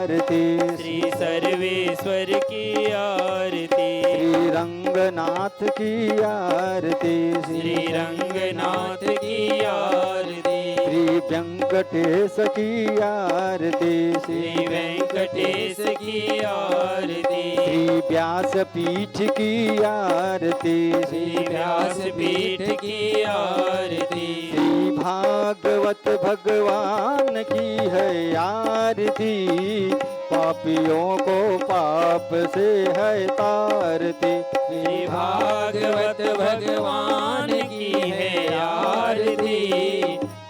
आरती, श्री सर्वेश्वर की आरती, श्री रंगनाथ की आरती, श्री रंगनाथ की आरती, श्री वेंकटेश की आरती, श्री वेंकटेश की आरती, श्री व्यासपीठ की आरती, श्री व्यासपीठ की आरती, श्री भागवत भगवान की है आरती, पापियों को पाप से है तारती। श्री भागवत भगवान की है आरती,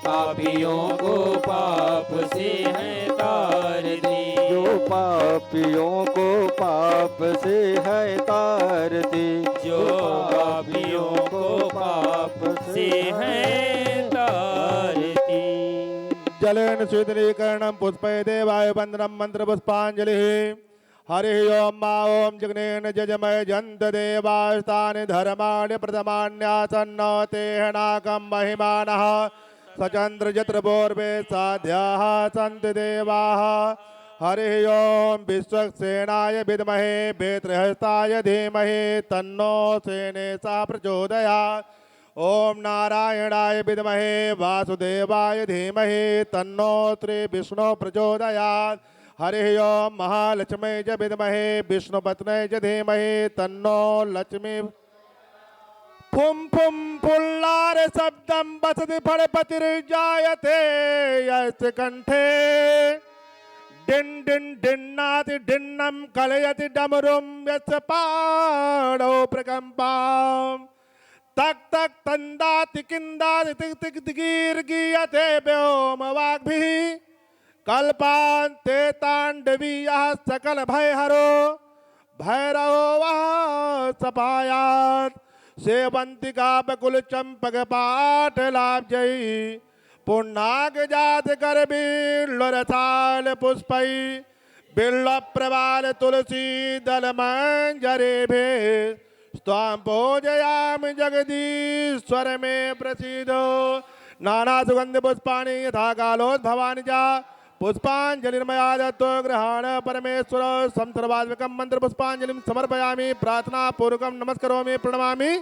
पापियों को पाप से है तारती, जो पापियों को पाप से है तारती, जो पापियों को पाप से है तारती। जलेन शीतलीकरणं पुष्पै देवाय वन्दनं मन्त्रपुष्पाञ्जलिः। हरिः ओं मा ॐ जग्नेन जजमय जन्त देवास्तानि धर्माणि प्रथमान्यासन्नो तेहनाकं महिमानः सचन्द्रजत्रपूर्वे साध्याः सन्ति देवाः। हरिः ओं विश्वक्सेनाय विद्महे वेत्रहस्ताय धीमहि तन्नो सेनेशः प्रचोदयात्। ओम नारायणाय विद्महे वासुदेवाय धीमहि तन्नो श्री विष्णु प्रचोदयात्। हरिः ओं महालक्ष्मी च विद्महे विष्णुपत्न्यै च धीमहि तन्नो लक्ष्मी। फुं फुं फुल्लार शब्दं वसति फणपतिर्जायते यस्य कंठे डिन् डिन् डिन्नाति डिन्नं कलयति डमरुं यस्य पाणौ प्रकम्पाम्। तक तक तंदाति किंदाति तिक तिक तिकीर्गीयते व्योम वाग्भिः कल्पान्ते तांडवीयः सकल भयहरो भैरवो वः सपायात्। सेवन्तिका बकुल चंपक पाटलाब्जैः पुण्णाग जात कर बिल्वरथाल पुष्पैः बिल्वप्रवाल तुलसी दल मंजरेभिः स्वां पूजयामि जगदीश्वर में प्रसीदो। नाना सुगंध पुष्पाणि यथा कालोद्भवानि च पुष्पांजलिर्मया दत्तो गृहाण परमेश्वर संसर्वात्मकं मंत्र पुष्पांजलिं समर्पयामि प्रार्थना पूर्वकं नमस्करोमि प्रणमामि।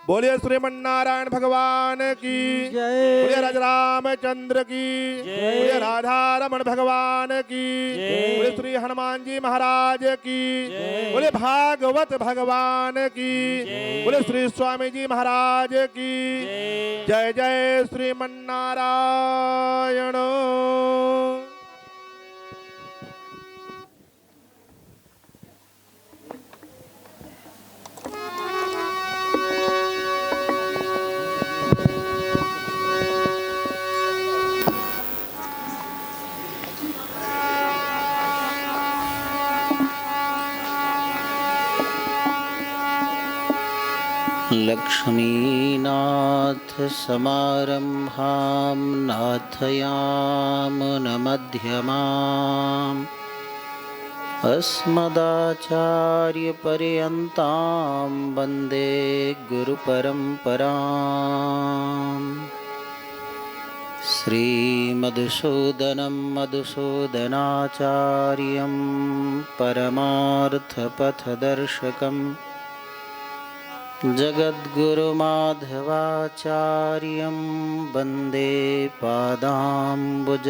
बोलिए श्रीमन्नारायण भगवान की जय, बोलिए रामचंद्र की बोलिए राधा रमण भगवान की बोलिए श्री हनुमान जी महाराज की बोलिए भागवत भगवान की बोलिए श्री स्वामी जी महाराज की जय जय श्रीमन्नारायण। लक्ष्मीनाथ समारंभां नाथयामुनमध्यमाम् अस्मदाचार्यपर्यन्तां वन्दे गुरुपरम्पराम्। श्रीमधुसूदनं मधुसूदनाचार्यं परमार्थपथदर्शकम् जगद्गुरुमाधवाचार्यं वन्दे पादाम्बुजद्वयम्।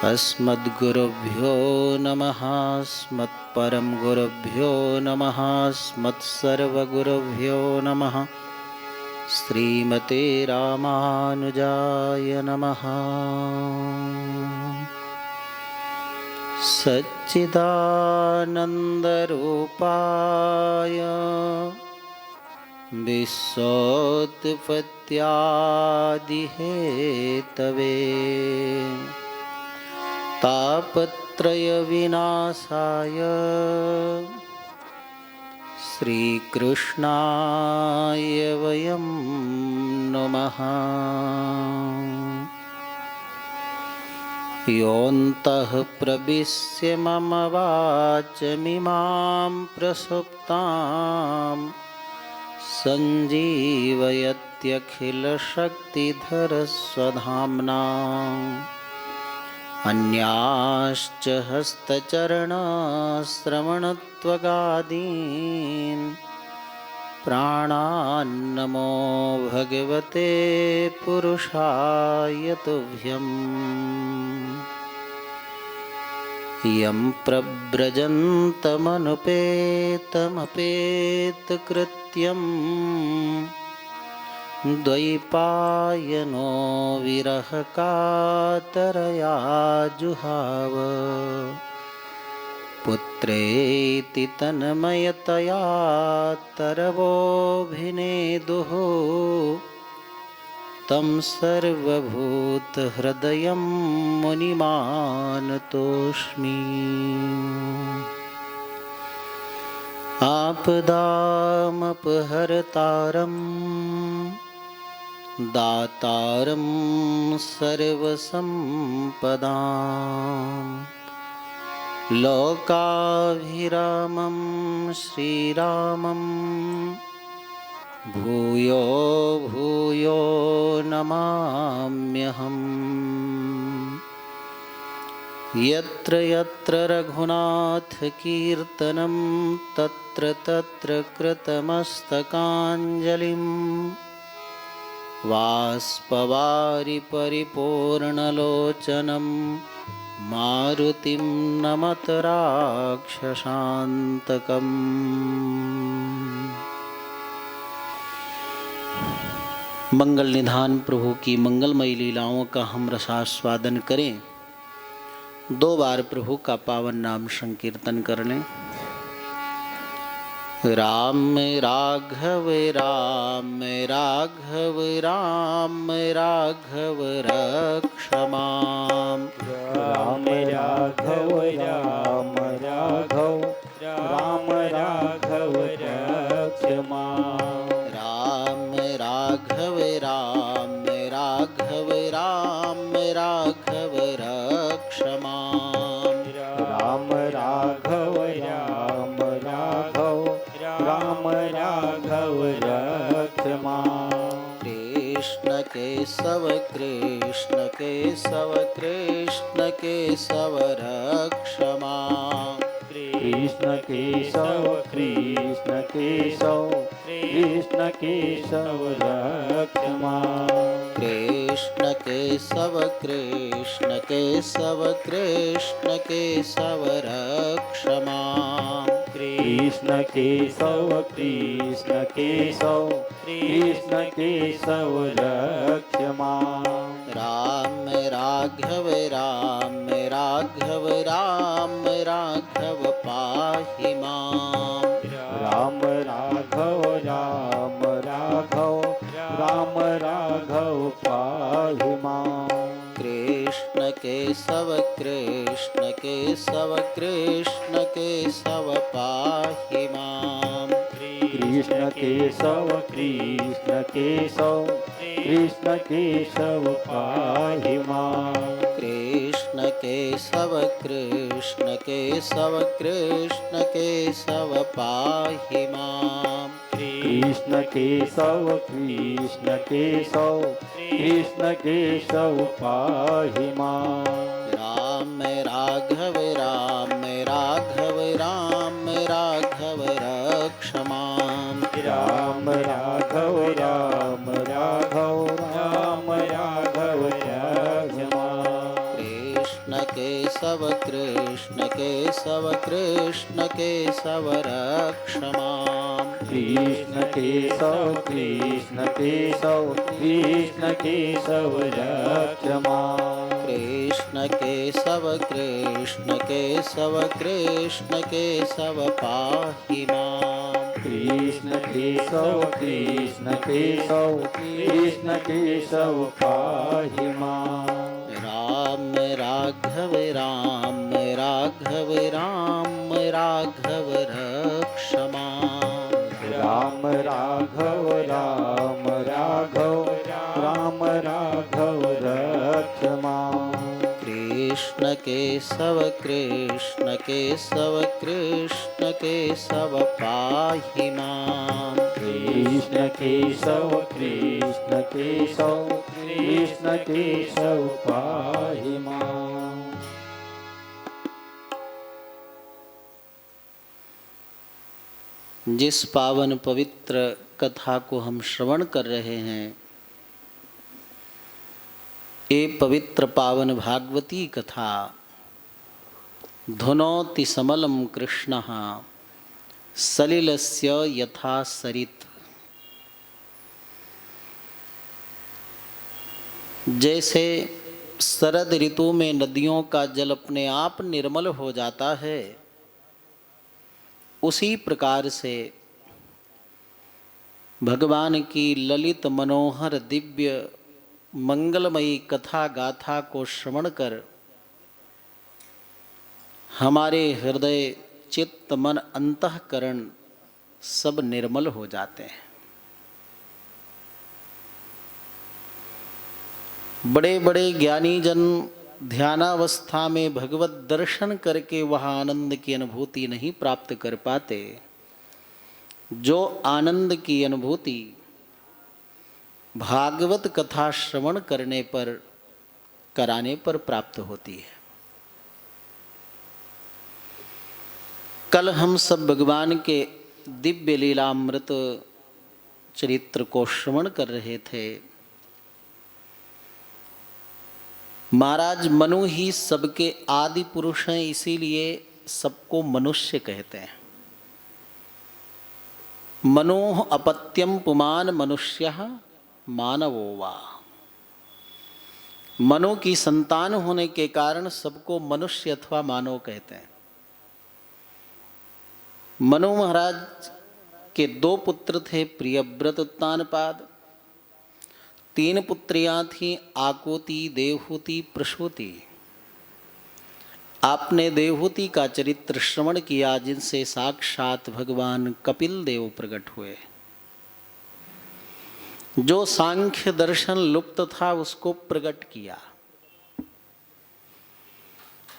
अस्मद्गुरुभ्यो नमः अस्मत्परं गुरुभ्यो नमः अस्मत्सर्वगुरुभ्यो नमः। श्रीमते रामानुजाय नमः। सच्चिदानन्दरूपाय विश्वोत्पत्त्यादिहेतवे तापत्रयविनाशाय श्रीकृष्णाय वयं नमः। योऽन्तः प्रविश्य मम वाचमिमां प्रसुप्तां सञ्जीवयत्यखिलशक्तिधरस्वधाम्ना अन्याश्च हस्तचरणश्रवणत्वगादीन् प्राणान्नमो भगवते पुरुषाय तुभ्यम् यं प्रव्रजन्तमनुपेतमपेतकृत्यम् द्वैपायनो विरहकातरया जुहाव पुत्रेति तन्मयतया तरवोऽभिनेदुः तं सर्वभूतहृदयं मुनिमानतोऽस्मि आपदामपहर्तारम् दातारं सर्वसम्पदां लोकाभिरामं श्रीरामं भूयो भूयो नमाम्यहम् यत्र यत्र रघुनाथकीर्तनं तत्र तत्र कृतमस्तकाञ्जलिम् वाष्पवारि परिपूर्णलोचनं मारुतिं नमत राक्षसान्तकम् मंगल निधान प्रभु की मंगलमयी लीलाओं का हम रसास्वादन करें। 2 बार प्रभु का पावन नाम संकीर्तन कर लें। राम राघव राम राघव राम राघव रक्ष मां राम राघव राम राघव राम राघव रक्ष मां राम राघव राम राघव राम राघव रक्ष मां राम राघव राम राघव राम राघव रक्ष मां कृष्ण केशव कृष्ण केशव कृष्ण केशव रक्ष मां कृष्ण केशव कृष्ण केशव कृष्ण केशव रक्ष मां कृष्ण केशव कृष्ण केशव कृष्ण केशव रक्ष मां कृष्ण केशव कृष्ण केशव कृष्ण केशव रक्ष मां राम राघव राम राघव राम राघव पाहि मां राम राघव राम राघव राम राघव पाहि मां कृष्ण केशव कृष्ण केशव कृष्ण केशव पाहि मां कृष्ण केशव कृष्ण केशव कृष्ण केशव पाहि मां कृष्ण केशव कृष्ण केशव कृष्ण केशव पाहि मां कृष्ण केशव कृष्ण केशव कृष्ण केशव पाहि मां राम राघव राम राघव राम राघव रक्ष मां राम राघव राम राघव राम राघव रक्ष मां कृष्ण केशव कृष्ण केशव कृष्ण केशव रक्ष मां कृष्ण केशव कृष्ण केशव कृष्ण केशव रक्ष मां कृष्ण केशव कृष्ण केशव कृष्ण केशव पाहि मां कृष्ण केशव कृष्ण केशव कृष्ण केशव पाहि मां राम राघव राम राघव राम राघव रक्ष मां राम राघव राम राघव राम राघव रक्ष मां कृष्ण केशव कृष्ण केशव कृष्ण केशव पाहि मां कृष्ण केशव कृष्ण केशव कृष्ण केशव पाहि मां जिस पावन पवित्र कथा को हम श्रवण कर रहे हैं, ये पवित्र पावन भागवती कथा धुनोति समलम कृष्णः सलिलस्य यथा सरित। जैसे शरद ऋतु में नदियों का जल अपने आप निर्मल हो जाता है, उसी प्रकार से भगवान की ललित मनोहर दिव्य मंगलमयी कथा गाथा को श्रवण कर हमारे हृदय चित्त मन अंतःकरण सब निर्मल हो जाते हैं। बड़े बड़े ज्ञानी जन ध्यानावस्था में भगवत दर्शन करके वह आनंद की अनुभूति नहीं प्राप्त कर पाते, जो आनंद की अनुभूति भागवत कथा श्रवण करने पर कराने पर प्राप्त होती है। कल हम सब भगवान के दिव्य लीलामृत चरित्र को श्रवण कर रहे थे। महाराज मनु ही सबके आदि पुरुष हैं, इसीलिए सबको मनुष्य कहते हैं। मनो अपत्यम पुमान मनुष्यः मानवो वा। मनु की संतान होने के कारण सबको मनुष्य अथवा मानव कहते हैं। मनु महाराज के 2 पुत्र थे, प्रियव्रत उत्तानपाद। 3 पुत्रियां थीं, आकुति, देवहूति, प्रसूति। आपने देवहूति का चरित्र श्रवण किया, जिनसे साक्षात भगवान कपिल देव प्रकट हुए। जो सांख्य दर्शन लुप्त था उसको प्रकट किया।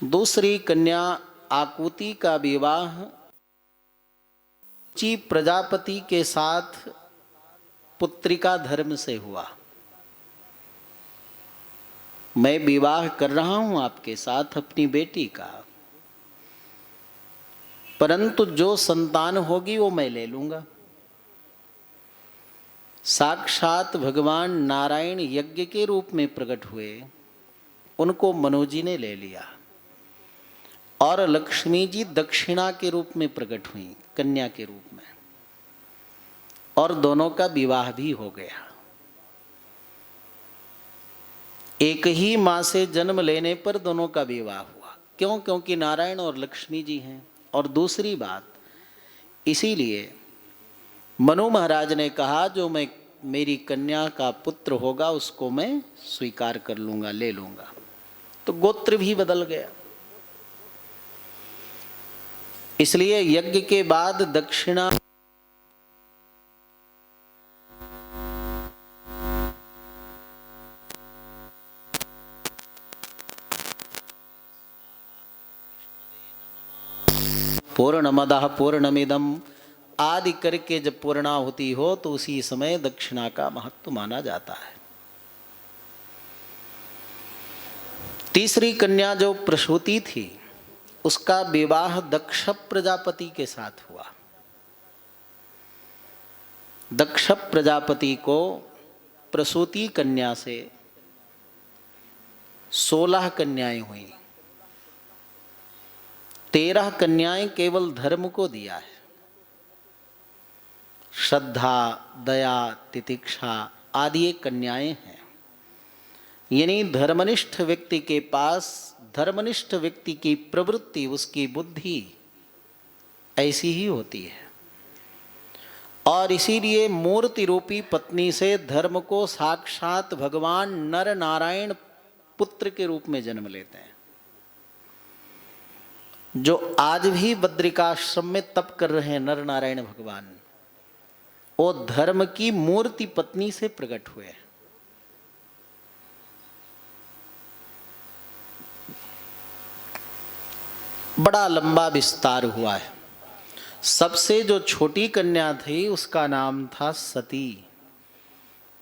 दूसरी कन्या आकुति का विवाह ची प्रजापति के साथ पुत्रिका धर्म से हुआ। मैं विवाह कर रहा हूं आपके साथ अपनी बेटी का, परंतु जो संतान होगी वो मैं ले लूंगा। साक्षात भगवान नारायण यज्ञ के रूप में प्रकट हुए, उनको मनोजी ने ले लिया। और लक्ष्मी जी दक्षिणा के रूप में प्रकट हुई, कन्या के रूप में, और दोनों का विवाह भी हो गया। एक ही माँ से जन्म लेने पर दोनों का विवाह हुआ। क्यों? क्योंकि नारायण और लक्ष्मी जी हैं। और दूसरी बात, इसीलिए मनु महाराज ने कहा जो मैं मेरी कन्या का पुत्र होगा उसको मैं स्वीकार कर लूंगा, ले लूंगा। तो गोत्र भी बदल गया। इसलिए यज्ञ के बाद दक्षिणा पूर्णमदः पूर्णमिदम् आदि करके जब पूर्णाहुति हो तो उसी समय दक्षिणा का महत्व माना जाता है। तीसरी कन्या जो प्रसूति थी, उसका विवाह दक्ष प्रजापति के साथ हुआ। दक्ष प्रजापति को प्रसूति कन्या से 16 कन्याएं हुई। 13 कन्याएं केवल धर्म को दिया है। श्रद्धा, दया, तितिक्षा आदि ये कन्याएं हैं। यानी धर्मनिष्ठ व्यक्ति के पास धर्मनिष्ठ व्यक्ति की प्रवृत्ति, उसकी बुद्धि ऐसी ही होती है। और इसीलिए मूर्ति रूपी पत्नी से धर्म को साक्षात भगवान नर नारायण पुत्र के रूप में जन्म लेते हैं। जो आज भी बद्रिकाश्रम में तप कर रहे हैं नर नारायण भगवान, वो धर्म की मूर्ति पत्नी से प्रकट हुए। बड़ा लंबा विस्तार हुआ है। सबसे जो छोटी कन्या थी उसका नाम था सती।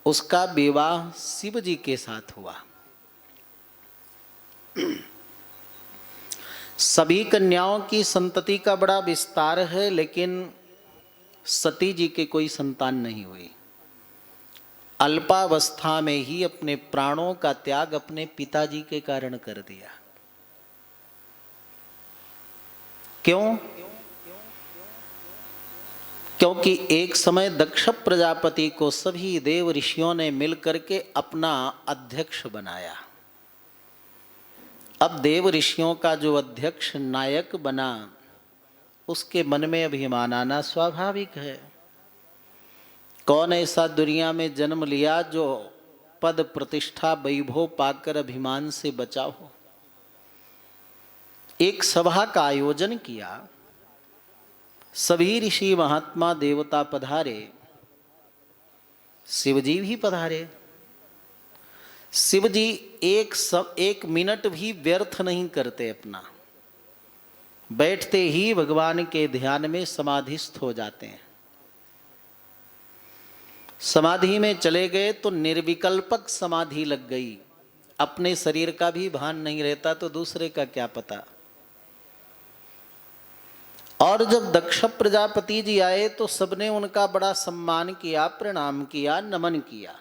उसका विवाह शिव जी के साथ हुआ। सभी कन्याओं की संतति का बड़ा विस्तार है, लेकिन सती जी के कोई संतान नहीं हुई। अल्पावस्था में ही अपने प्राणों का त्याग अपने पिताजी के कारण कर दिया। क्यों? क्योंकि एक समय दक्ष प्रजापति को सभी देव ऋषियों ने मिलकर के अपना अध्यक्ष बनाया। अब देव ऋषियों का जो अध्यक्ष नायक बना, उसके मन में अभिमान आना स्वाभाविक है। कौन ऐसा दुनिया में जन्म लिया जो पद प्रतिष्ठा वैभव पाकर अभिमान से बचा हो। एक सभा का आयोजन किया, सभी ऋषि महात्मा देवता पधारे, शिवजी भी पधारे। शिवजी एक मिनट भी व्यर्थ नहीं करते अपना, बैठते ही भगवान के ध्यान में समाधिस्थ हो जाते हैं। समाधि में चले गए तो निर्विकल्पक समाधि लग गई। अपने शरीर का भी भान नहीं रहता तो दूसरे का क्या पता। और जब दक्ष प्रजापति जी आए तो सबने उनका बड़ा सम्मान किया, प्रणाम किया, नमन किया।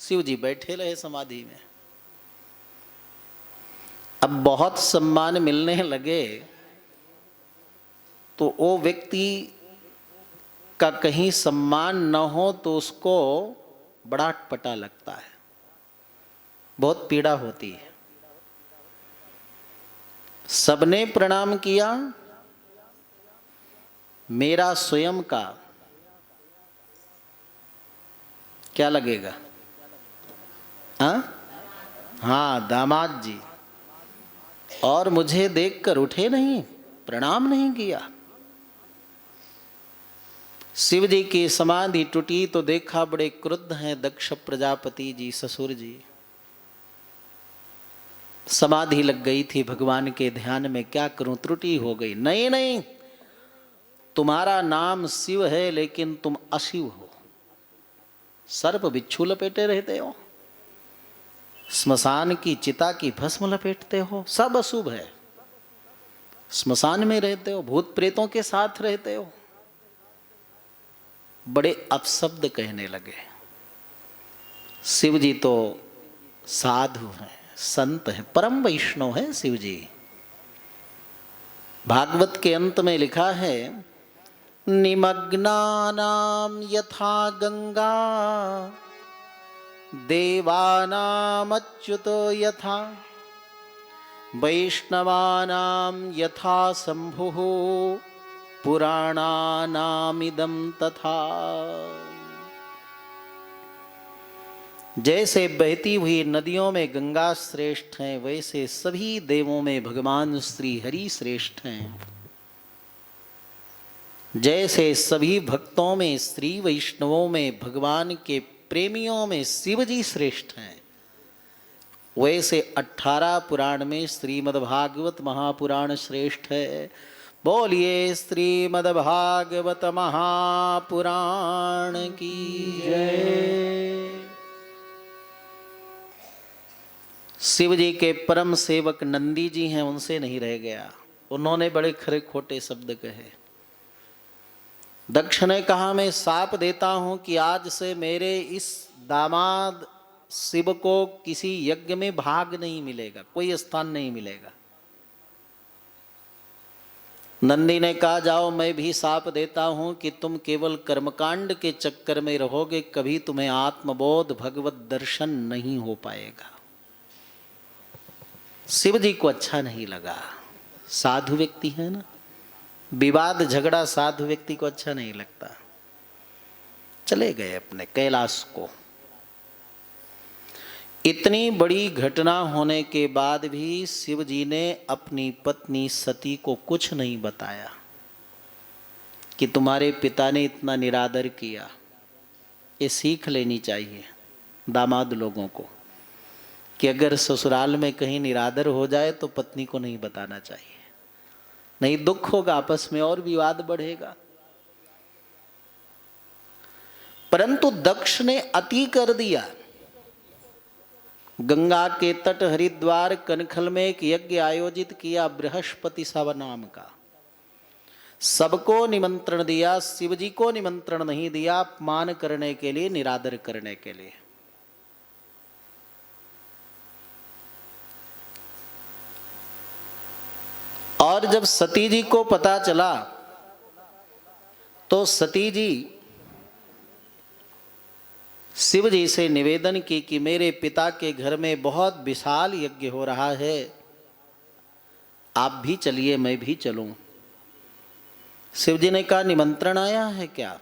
शिव जी बैठे रहे समाधि में। अब बहुत सम्मान मिलने लगे तो वो व्यक्ति का कहीं सम्मान न हो तो उसको बड़ा अटपटा लगता है, बहुत पीड़ा होती है। सबने प्रणाम किया, मेरा स्वयं का क्या लगेगा? हाँ, दामाद जी, और मुझे देखकर उठे नहीं, प्रणाम नहीं किया। शिव जी की समाधि टूटी तो देखा बड़े क्रुद्ध हैं दक्ष प्रजापति जी, ससुर जी। समाधि लग गई थी भगवान के ध्यान में, क्या करूं, त्रुटि हो गई। नहीं नहीं, तुम्हारा नाम शिव है लेकिन तुम अशिव हो। सर्प बिच्छू लपेटे रहते हो, स्मशान की चिता की भस्म लपेटते हो, सब अशुभ है। स्मशान में रहते हो, भूत प्रेतों के साथ रहते हो। बड़े अपशब्द कहने लगे। शिव जी तो साधु हैं, संत हैं, परम वैष्णव हैं शिव जी। भागवत के अंत में लिखा है, निमग्नानां यथा गंगा देवानामच्युतो यथा वैष्णवानां यथा शंभुः पुराणानामिदं तथा। जैसे बहती हुई नदियों में गंगा श्रेष्ठ हैं, वैसे सभी देवों में भगवान श्री हरि श्रेष्ठ हैं। जैसे सभी भक्तों में, श्री वैष्णवों में, भगवान के प्रेमियों में शिव जी श्रेष्ठ हैं, वैसे 18 पुराण में श्रीमद्भागवत महापुराण श्रेष्ठ है। बोलिए श्रीमद्भागवत महापुराण की जय। शिव जी के परम सेवक नंदी जी हैं, उनसे नहीं रह गया। उन्होंने बड़े खरे खोटे शब्द कहे। दक्ष ने कहा, मैं शाप देता हूं कि आज से मेरे इस दामाद शिव को किसी यज्ञ में भाग नहीं मिलेगा, कोई स्थान नहीं मिलेगा। नंदी ने कहा, जाओ मैं भी शाप देता हूं कि तुम केवल कर्मकांड के चक्कर में रहोगे, कभी तुम्हें आत्मबोध भगवत दर्शन नहीं हो पाएगा। शिव जी को अच्छा नहीं लगा। साधु व्यक्ति है ना, विवाद झगड़ा साधु व्यक्ति को अच्छा नहीं लगता। चले गए अपने कैलाश को। इतनी बड़ी घटना होने के बाद भी शिव जी ने अपनी पत्नी सती को कुछ नहीं बताया कि तुम्हारे पिता ने इतना निरादर किया। ये सीख लेनी चाहिए दामाद लोगों को कि अगर ससुराल में कहीं निरादर हो जाए तो पत्नी को नहीं बताना चाहिए, नहीं दुख होगा, आपस में और विवाद बढ़ेगा। परंतु दक्ष ने अति कर दिया। गंगा के तट हरिद्वार कनखल में एक यज्ञ आयोजित किया बृहस्पति सव नाम का। सबको निमंत्रण दिया, शिव जी को निमंत्रण नहीं दिया, अपमान करने के लिए, निरादर करने के लिए। और जब सती जी को पता चला तो सती जी शिव जी से निवेदन की कि मेरे पिता के घर में बहुत विशाल यज्ञ हो रहा है, आप भी चलिए, मैं भी चलूं। शिव जी ने कहा निमंत्रण आया है क्या?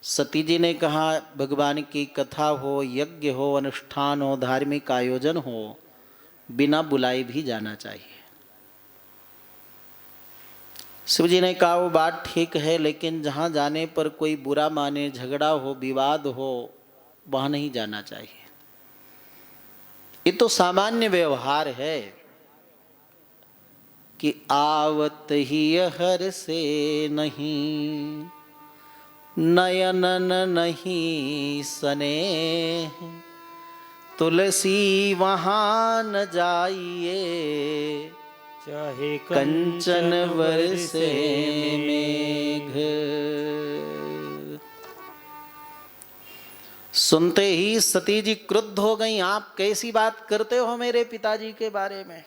सती जी ने कहा भगवान की कथा हो, यज्ञ हो, अनुष्ठान हो, धार्मिक आयोजन हो, बिना बुलाए भी जाना चाहिए। शिव जी ने कहा वो बात ठीक है, लेकिन जहाँ जाने पर कोई बुरा माने, झगड़ा हो, विवाद हो, वहाँ नहीं जाना चाहिए। ये तो सामान्य व्यवहार है कि आवत ही हर से नहीं, नयनन नहीं सने, तुलसी वहाँ न जाइए, चाहे कंचन बरसे मेघ। सुनते ही सती जी क्रुद्ध हो गई। आप कैसी बात करते हो मेरे पिताजी के बारे में?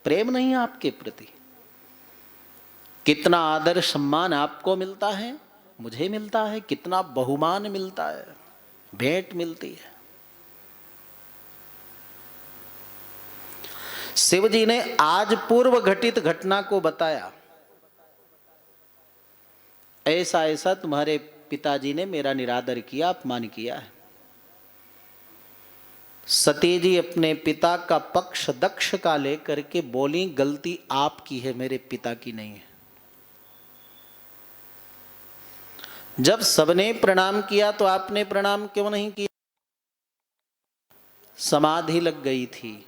प्रेम नहीं आपके प्रति? कितना आदर सम्मान आपको मिलता है, मुझे मिलता है, कितना बहुमान मिलता है, भेंट मिलती है। शिव जी ने आज पूर्व घटित घटना को बताया, ऐसा ऐसा तुम्हारे पिताजी ने मेरा निरादर किया, अपमान किया है। सती जी अपने पिता का पक्ष दक्ष का लेकर के बोली गलती आपकी है, मेरे पिता की नहीं है। जब सबने प्रणाम किया तो आपने प्रणाम क्यों नहीं किया? समाधि लग गई थी।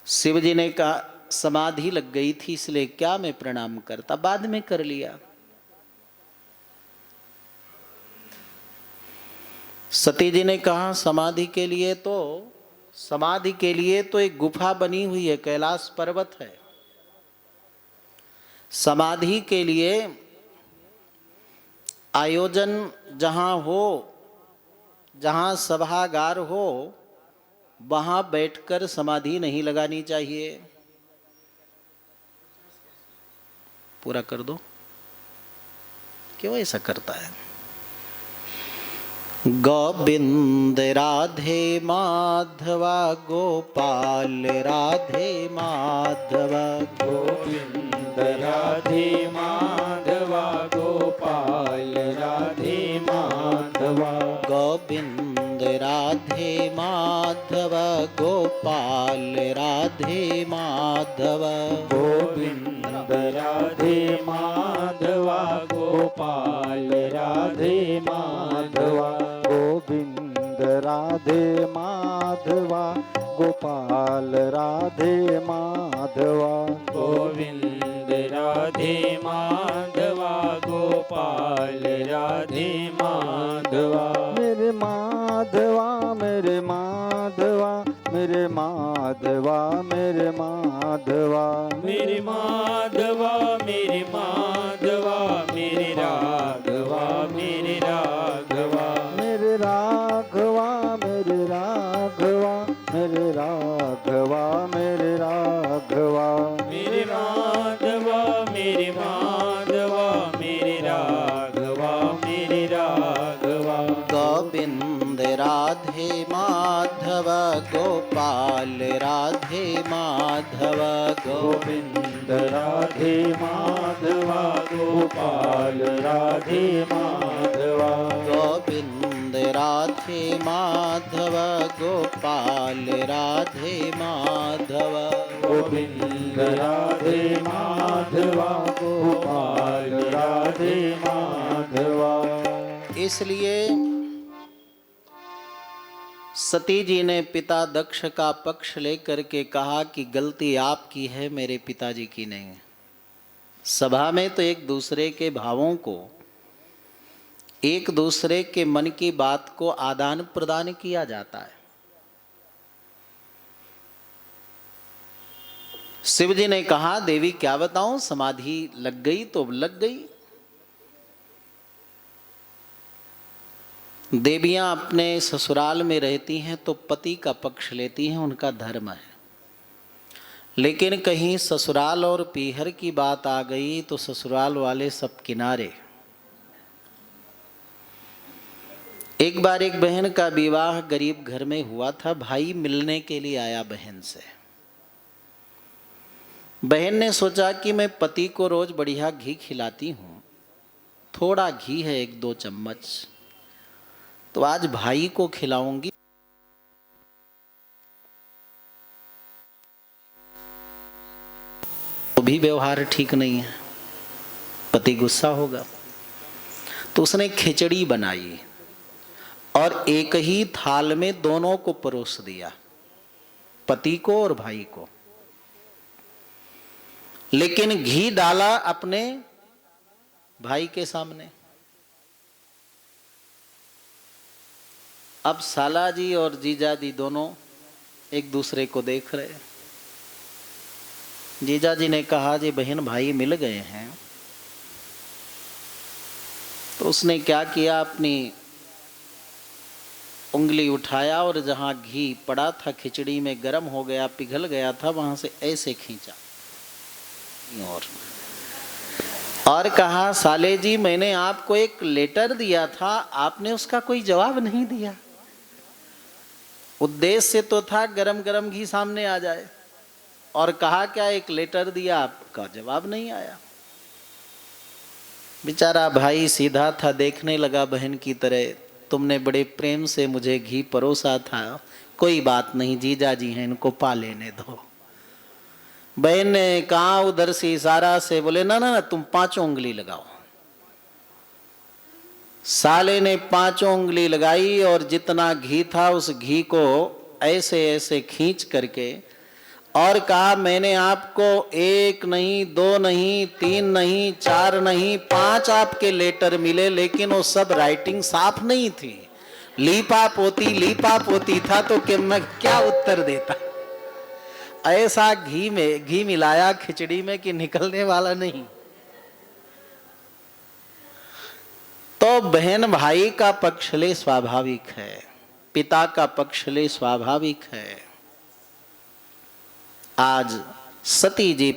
शिव जी ने कहा समाधि लग गई थी इसलिए क्या मैं प्रणाम करता, बाद में कर लिया। सती जी ने कहा समाधि के लिए तो एक गुफा बनी हुई है, कैलाश पर्वत है। समाधि के लिए आयोजन जहाँ हो, जहाँ सभागार हो, वहाँ बैठकर समाधि नहीं लगानी चाहिए। पूरा कर दो। क्यों ऐसा करता है? गोविंद राधे माधवा गोपाल राधे माधवा, गोविंद राधे माधवा गोपाल राधे माधवा, गोविंद राधे माधवा गोपाल राधे माधवा, गोविंद राधे माधवा गोपाल राधे माधवा, गोविंद राधे माधवा गोपाल राधे माधवा, गोविंद राधे माधवा गोपाल राधे माधवा, मेरे माधवा मेरे माधवा मेरे माधवा मेरे माधवा, मेरे माधवा मेरे माधवा, मेरे राघवा मेरे राघवा, मेरे राघवा मेरे राघवा मेरे राघवा मेरे राघवा, मेरे माधवा मेरे माधवा, मेरे राघवा मेरे राघवा, गोविंद राधे माधव गोपाल राधे माधव, गोविंद राधे माधवा गोपाल राधे माधवा, गोविंद राधे माधव गोपाल राधे माधव, गोविंद राधे माधवा गोपाल राधे माधवा। इसलिए सती जी ने पिता दक्ष का पक्ष लेकर के कहा कि गलती आपकी है, मेरे पिताजी की नहीं है। सभा में तो एक दूसरे के भावों को, एक दूसरे के मन की बात को आदान प्रदान किया जाता है। शिव जी ने कहा देवी क्या बताऊं, समाधि लग गई तो लग गई। देवियां अपने ससुराल में रहती हैं तो पति का पक्ष लेती हैं, उनका धर्म है। लेकिन कहीं ससुराल और पीहर की बात आ गई तो ससुराल वाले सब किनारे। एक बार एक बहन का विवाह गरीब घर में हुआ था। भाई मिलने के लिए आया बहन से। बहन ने सोचा कि मैं पति को रोज बढ़िया घी खिलाती हूँ, थोड़ा घी है 1-2 चम्मच, तो आज भाई को खिलाऊंगी। तो भी व्यवहार ठीक नहीं है, पति गुस्सा होगा। तो उसने खिचड़ी बनाई और एक ही थाल में दोनों को परोस दिया, पति को और भाई को। लेकिन घी डाला अपने भाई के सामने। अब साला जी और जीजा जी दोनों एक दूसरे को देख रहे। जीजा जी ने कहा जी बहन भाई मिल गए हैं। तो उसने क्या किया, अपनी उंगली उठाया और जहां घी पड़ा था खिचड़ी में गर्म हो गया, पिघल गया था, वहां से ऐसे खींचा और कहा साले जी मैंने आपको एक लेटर दिया था, आपने उसका कोई जवाब नहीं दिया। उद्देश्य तो था गरम गरम घी सामने आ जाए, और कहा क्या एक लेटर दिया, आपका जवाब नहीं आया। बेचारा भाई सीधा था, देखने लगा बहन की तरह, तुमने बड़े प्रेम से मुझे घी परोसा था, कोई बात नहीं जीजा जी हैं इनको पा लेने दो। बहन ने कहा उधर से इशारा से, बोले ना ना ना तुम 5 उंगली लगाओ। साले ने 5 उंगली लगाई और जितना घी था उस घी को ऐसे ऐसे खींच करके और कहा मैंने आपको 1 नहीं 2 नहीं 3 नहीं 4 नहीं 5 आपके लेटर मिले, लेकिन वो सब राइटिंग साफ नहीं थी, लीपा पोती था, तो कि मैं क्या उत्तर देता। ऐसा घी मिलाया खिचड़ी में कि निकलने वाला नहीं। तो बहन भाई का पक्ष ले स्वाभाविक है, पिता का पक्ष ले स्वाभाविक है। आज सती जी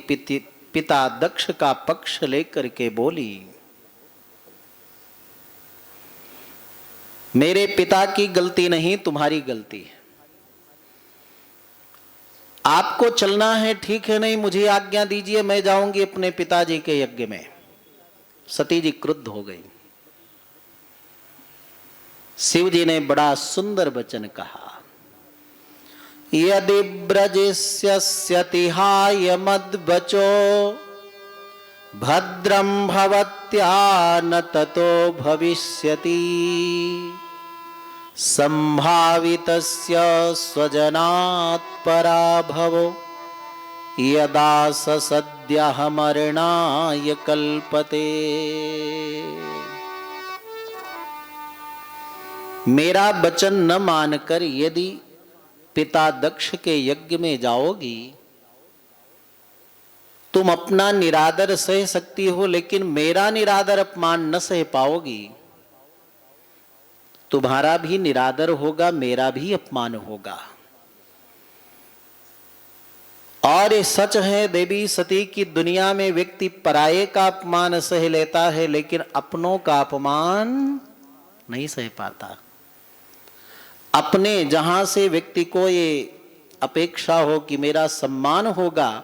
पिता दक्ष का पक्ष लेकर के बोली, मेरे पिता की गलती नहीं तुम्हारी गलती है, आपको चलना है ठीक है, नहीं मुझे आज्ञा दीजिए मैं जाऊंगी अपने पिताजी के यज्ञ में। सती जी क्रुद्ध हो गई। शिव जी ने बड़ा सुंदर वचन कहा, यदि ब्रजिष्यतिहाय मद्वचो भद्रं भवत्या न ततो भविष्यति संभावितस्य स्वजनात् पराभवो यदा स सद्यः मरणाय कल्पते। मेरा वचन न मानकर यदि पिता दक्ष के यज्ञ में जाओगी, तुम अपना निरादर सह सकती हो, लेकिन मेरा निरादर अपमान न सह पाओगी। तुम्हारा भी निरादर होगा, मेरा भी अपमान होगा। और ये सच है देवी सती की दुनिया में व्यक्ति पराये का अपमान सह लेता है, लेकिन अपनों का अपमान नहीं सह पाता। अपने जहां से व्यक्ति को ये अपेक्षा हो कि मेरा सम्मान होगा,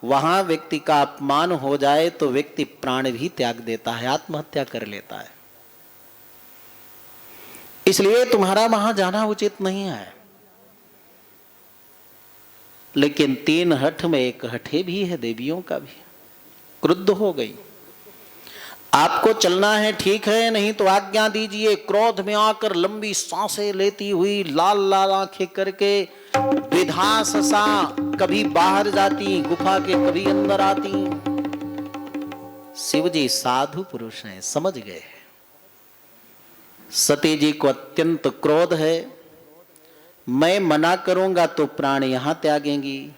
वहां व्यक्ति का अपमान हो जाए तो व्यक्ति प्राण भी त्याग देता है, आत्महत्या कर लेता है। इसलिए तुम्हारा वहां जाना उचित नहीं है। लेकिन 3 हठ में एक हठे भी है देवियों का भी। क्रुद्ध हो गई, आपको चलना है ठीक है, नहीं तो आज्ञा दीजिए। क्रोध में आकर लंबी सांसें लेती हुई लाल लाल आंखें करके विधास सा कभी बाहर जाती गुफा के, कभी अंदर आती। शिव जी साधु पुरुष हैं, समझ गए। सती जी को अत्यंत क्रोध है, मैं मना करूंगा तो प्राण यहां त्यागेंगी,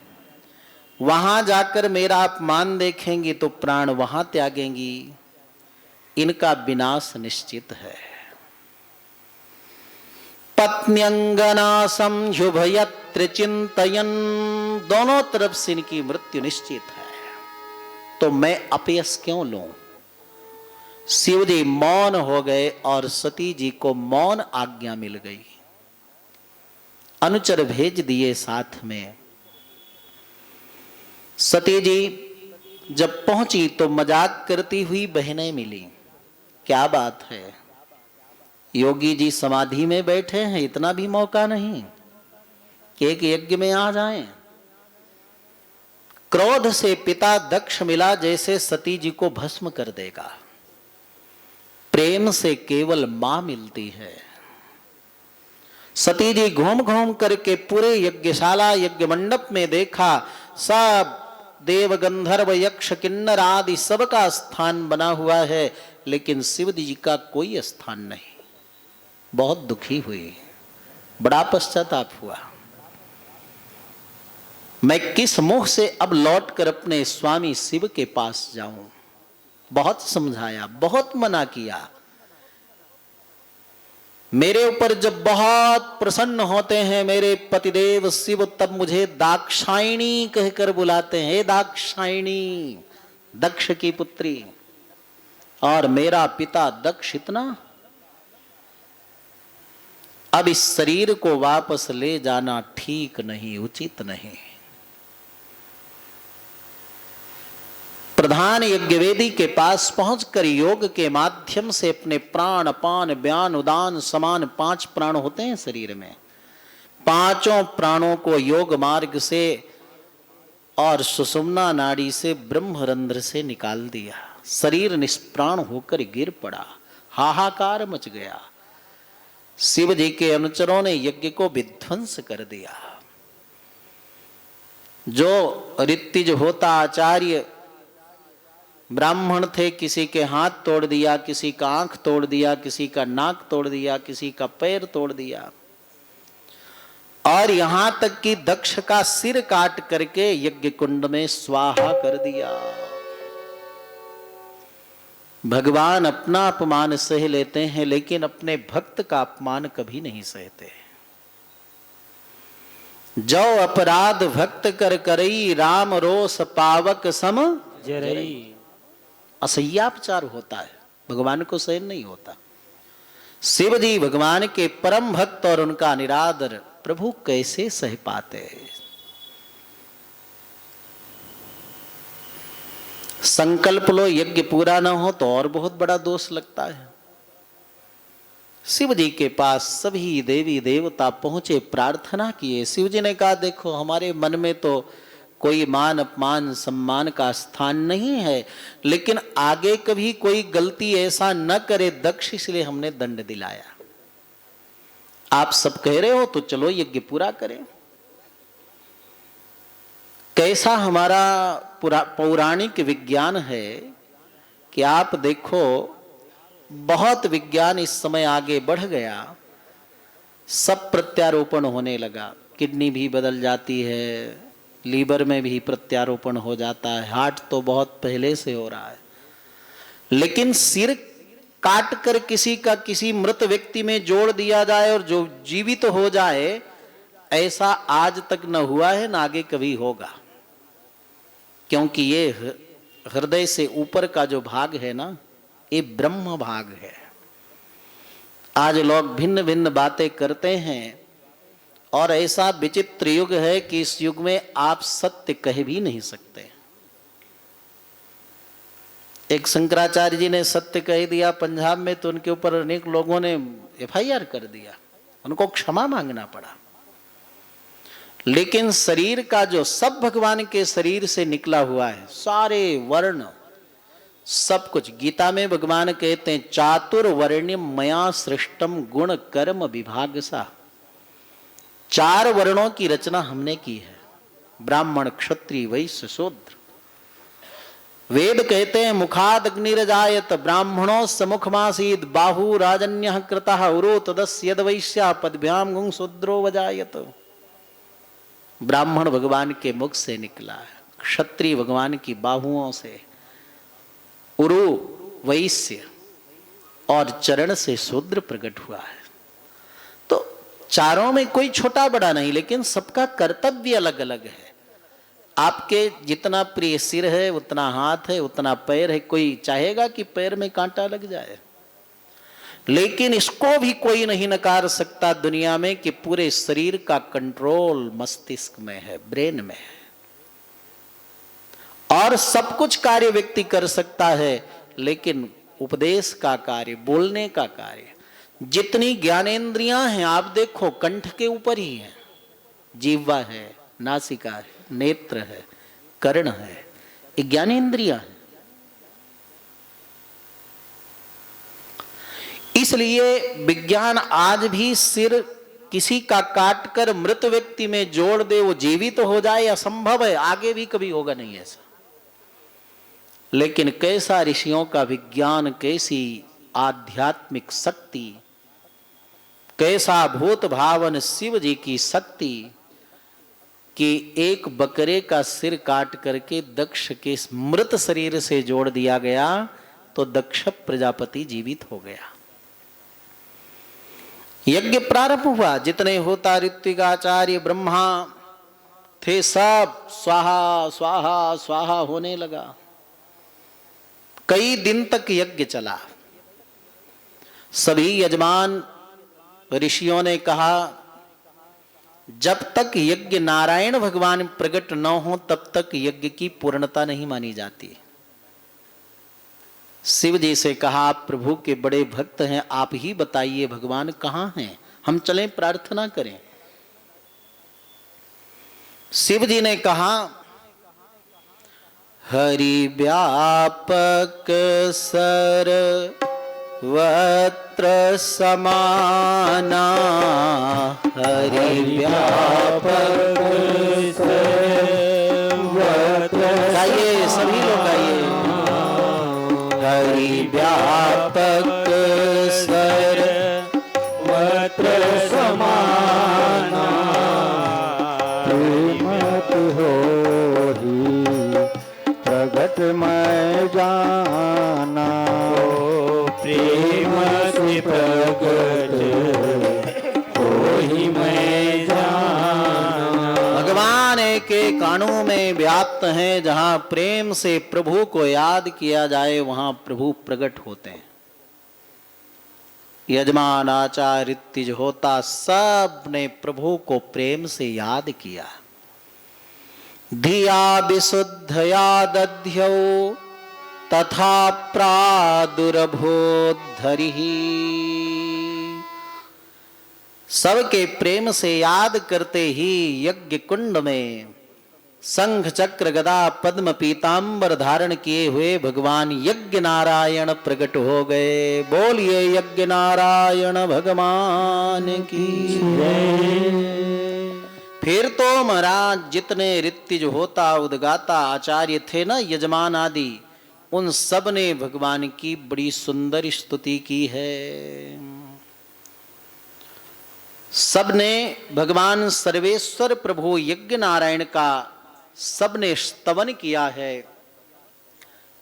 वहां जाकर मेरा अपमान देखेंगी तो प्राण वहां त्यागेंगी, इनका विनाश निश्चित है। पत्न्यंगना संयुभयत्र चिंतयन, दोनों तरफ से इनकी मृत्यु निश्चित है, तो मैं अपयश क्यों लूं? शिव जी मौन हो गए और सती जी को मौन आज्ञा मिल गई। अनुचर भेज दिए साथ में। सती जी जब पहुंची तो मजाक करती हुई बहनें मिली। क्या बात है, योगी जी समाधि में बैठे हैं, इतना भी मौका नहीं कि एक यज्ञ में आ जाएं। क्रोध से पिता दक्ष मिला जैसे सती जी को भस्म कर देगा। प्रेम से केवल मां मिलती है। सती जी घूम घूम करके पूरे यज्ञशाला यज्ञ मंडप में देखा, सब देव गंधर्व यक्ष किन्नर आदि सबका स्थान बना हुआ है, लेकिन शिव जी का कोई स्थान नहीं। बहुत दुखी हुई, बड़ा पश्चाताप हुआ। मैं किस मुंह से अब लौटकर अपने स्वामी शिव के पास जाऊं? बहुत समझाया, बहुत मना किया। मेरे ऊपर जब बहुत प्रसन्न होते हैं मेरे पतिदेव शिव, तब मुझे दाक्षायणी कहकर बुलाते हैं। हे दाक्षायणी, दक्ष की पुत्री। और मेरा पिता दक्ष इतना, अब इस शरीर को वापस ले जाना ठीक नहीं, उचित नहीं। प्रधान यज्ञवेदी के पास पहुंचकर योग के माध्यम से अपने प्राण अपान व्यान उदान समान 5 प्राण होते हैं शरीर में, पांचों प्राणों को योग मार्ग से और सुषुम्ना नाड़ी से ब्रह्मरंध्र से निकाल दिया। शरीर निष्प्राण होकर गिर पड़ा, हाहाकार मच गया। शिव जी के अनुचरों ने यज्ञ को विध्वंस कर दिया। जो ऋत्विज होता आचार्य ब्राह्मण थे, किसी के हाथ तोड़ दिया, किसी का आंख तोड़ दिया, किसी का नाक तोड़ दिया, किसी का पैर तोड़ दिया, और यहां तक कि दक्ष का सिर काट करके यज्ञ कुंड में स्वाहा कर दिया। भगवान अपना अपमान सह लेते हैं, लेकिन अपने भक्त का अपमान कभी नहीं सहते। जो अपराध भक्त कर करई, राम रोष पावक सम जरई। असह्यापचार होता है, भगवान को सहन नहीं होता। शिव जी भगवान के परम भक्त और उनका निरादर प्रभु कैसे सह पाते? संकल्प लो, यज्ञ पूरा ना हो तो और बहुत बड़ा दोष लगता है। शिव जी के पास सभी देवी देवता पहुंचे, प्रार्थना किए। शिव जी ने कहा, देखो हमारे मन में तो कोई मान अपमान सम्मान का स्थान नहीं है, लेकिन आगे कभी कोई गलती ऐसा न करे दक्ष, इसलिए हमने दंड दिलाया। आप सब कह रहे हो तो चलो यज्ञ पूरा करें। कैसा हमारा पौराणिक विज्ञान है कि आप देखो, बहुत विज्ञान इस समय आगे बढ़ गया, सब प्रत्यारोपण होने लगा। किडनी भी बदल जाती है, लीवर में भी प्रत्यारोपण हो जाता है, हार्ट तो बहुत पहले से हो रहा है। लेकिन सिर काट कर किसी का किसी मृत व्यक्ति में जोड़ दिया जाए और जो जीवित हो जाए, ऐसा आज तक न हुआ है, न आगे कभी होगा। क्योंकि ये हृदय से ऊपर का जो भाग है ना, ये ब्रह्म भाग है। आज लोग भिन्न भिन्न बातें करते हैं, और ऐसा विचित्र युग है कि इस युग में आप सत्य कह भी नहीं सकते। एक शंकराचार्य जी ने सत्य कह दिया पंजाब में, तो उनके ऊपर अनेक लोगों ने FIR कर दिया, उनको क्षमा मांगना पड़ा। लेकिन शरीर का जो सब भगवान के शरीर से निकला हुआ है, सारे वर्ण सब कुछ, गीता में भगवान कहते हैं, चातुर्वर्ण्यम मया सृष्टम गुण कर्म विभाग सा। 4 वर्णों की रचना हमने की है, ब्राह्मण क्षत्रिय वैश्य शूद्र। वेद कहते हैं, मुखाद अग्निरजायत ब्राह्मणों समुखमासीद बाहु राजन्यः कृतः उरो तदस्य यद वैश्या पदभ्याम गुं शूद्रो वजायत। ब्राह्मण भगवान के मुख से निकला है। क्षत्रिय भगवान की बाहुओं से, उरु वैश्य और चरण से शूद्र प्रकट हुआ है। तो चारों में कोई छोटा बड़ा नहीं, लेकिन सबका कर्तव्य अलग अलग है। आपके जितना प्रिय सिर है, उतना हाथ है, उतना पैर है। कोई चाहेगा कि पैर में कांटा लग जाए, लेकिन इसको भी कोई नहीं नकार सकता दुनिया में कि पूरे शरीर का कंट्रोल मस्तिष्क में है, ब्रेन में है, और सब कुछ कार्य व्यक्ति कर सकता है। लेकिन उपदेश का कार्य, बोलने का कार्य, जितनी ज्ञानेंद्रियां हैं आप देखो कंठ के ऊपर ही है। जीवा है, नासिका है, नेत्र है, कर्ण है, ये ज्ञानेंद्रियां हैं। इसलिए विज्ञान आज भी सिर किसी का काटकर मृत व्यक्ति में जोड़ दे, वो जीवित हो जाए, असंभव है, आगे भी कभी होगा नहीं ऐसा। लेकिन कैसा ऋषियों का विज्ञान, कैसी आध्यात्मिक शक्ति, कैसा भूत भावन शिव जी की शक्ति कि एक बकरे का सिर काट करके दक्ष के मृत शरीर से जोड़ दिया गया तो दक्ष प्रजापति जीवित हो गया। यज्ञ प्रारंभ हुआ, जितने होता ऋत्विकाचार्य ब्रह्मा थे सब स्वाहा स्वाहा स्वाहा होने लगा। कई दिन तक यज्ञ चला। सभी यजमान ऋषियों ने कहा जब तक यज्ञ नारायण भगवान प्रकट न हो तब तक यज्ञ की पूर्णता नहीं मानी जाती। शिव जी से कहा आप प्रभु के बड़े भक्त हैं, आप ही बताइए भगवान कहाँ हैं, हम चलें प्रार्थना करें। शिव जी ने कहा हरि व्यापक सर्वत्र समाना, हरि व्यापक सर्वत्र, गाइए सभी लोग गाइए, हरि व्यापक सर्वत्र समाना, मत हो प्रगट मैं जाना, प्रेम से प्रगट होहि मैं जाना। भगवान के कानों में व्याप्त हैं, जहां प्रेम से प्रभु को याद किया जाए वहां प्रभु प्रकट होते हैं। यजमान आचार्य ऋत्विज होता सब ने प्रभु को प्रेम से याद किया। धिया विशुद्धया दध्यौ तथा प्रादुर्भोद्धरिः, सबके प्रेम से याद करते ही यज्ञ कुंड में शंख चक्र गदा पद्म पीतांबर धारण किए हुए भगवान यज्ञ नारायण प्रकट हो गए। बोलिए यज्ञ नारायण भगवान की जय। फिर तो महाराज जितने ऋत्विज होता उद्गाता आचार्य थे ना, यजमान आदि, उन सब ने भगवान की बड़ी सुंदर स्तुति की है। सब ने भगवान सर्वेश्वर प्रभु यज्ञ नारायण का सबने स्तवन किया है,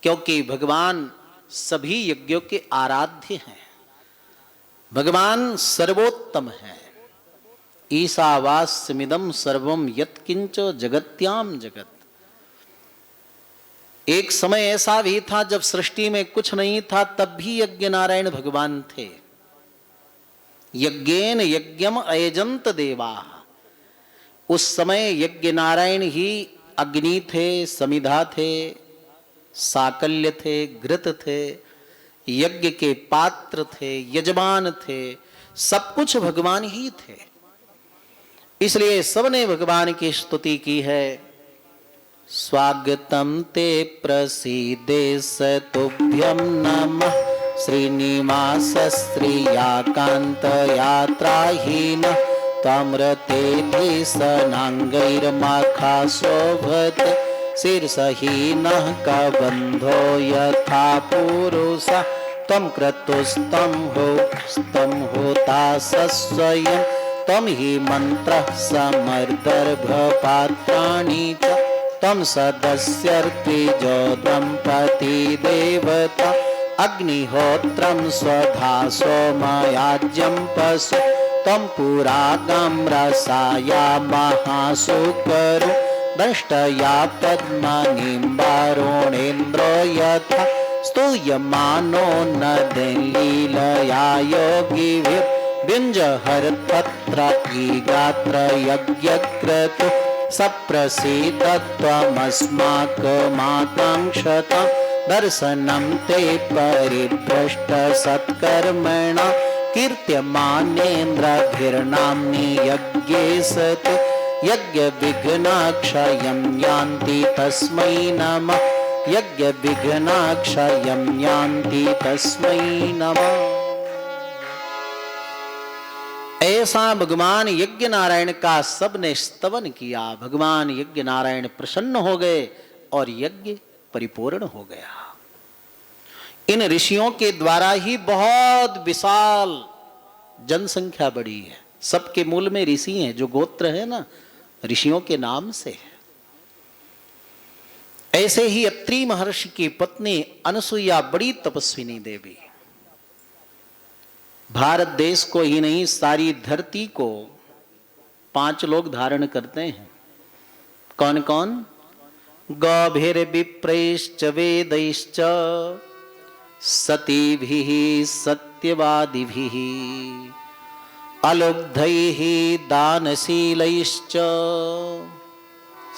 क्योंकि भगवान सभी यज्ञों के आराध्य हैं। भगवान सर्वोत्तम है। ईशावास्यमिदं सर्वं यत्किंच जगत्याम जगत। एक समय ऐसा भी था जब सृष्टि में कुछ नहीं था, तब भी यज्ञ नारायण भगवान थे। यज्ञेन यज्ञम अयजंत देवा। उस समय यज्ञ नारायण ही अग्नि थे, समिधा थे, साकल्य थे, घृत थे, यज्ञ के पात्र थे, यजमान थे, सब कुछ भगवान ही थे। इसलिए सबने भगवान की स्तुति की है। स्वागतम ते प्रसीदे तुभ्यं नमः श्रीनिवास श्रियाकांत यात्राहीन ताम्रते सनांगैर्माखा शोभत शीर्षहीनः कबंधो यथा पुरुष तम क्रतुस्तं होता स्वयं तम ही मंत्र समर्दर्भपात्राणि च तम सदस्यर्तिजो दंपति देवता अग्निहोत्रम स्वधा सोमयाज्यम पशु तम पुरागम रसाया महासुकरो दष्टया पद्मनिम्बारुणेन्द्रो यथा स्तूयमानो नदलीलया योगिभिः विञ्जहरत्पत्र गात्र यज्ञक्रतु सप्रसीदत्वमस्माकमाकाङ्क्षतां दर्शनं ते परिभ्रष्ट सत्कर्मणा कीर्त्यमानेन्द्रभिर्नाम्नि यज्ञे सति यज्ञ विघ्नाक्षयं यान्ति तस्मै नमः यज्ञ विघ्नाक्षयं यान्ति तस्मै नमः। ऐसा भगवान यज्ञ नारायण का सबने स्तवन किया। भगवान यज्ञ नारायण प्रसन्न हो गए और यज्ञ परिपूर्ण हो गया। इन ऋषियों के द्वारा ही बहुत विशाल जनसंख्या बढ़ी है। सबके मूल में ऋषि हैं, जो गोत्र है ना ऋषियों के नाम से है। ऐसे ही अत्रि महर्षि की पत्नी अनसुईया बड़ी तपस्विनी देवी, भारत देश को ही नहीं सारी धरती को 5 लोग धारण करते हैं। कौन कौन? गौभिर्विप्रैश्च वेदैश्च सतीभिः सत्यवादिभिः अलुब्धैः दानशीलैश्च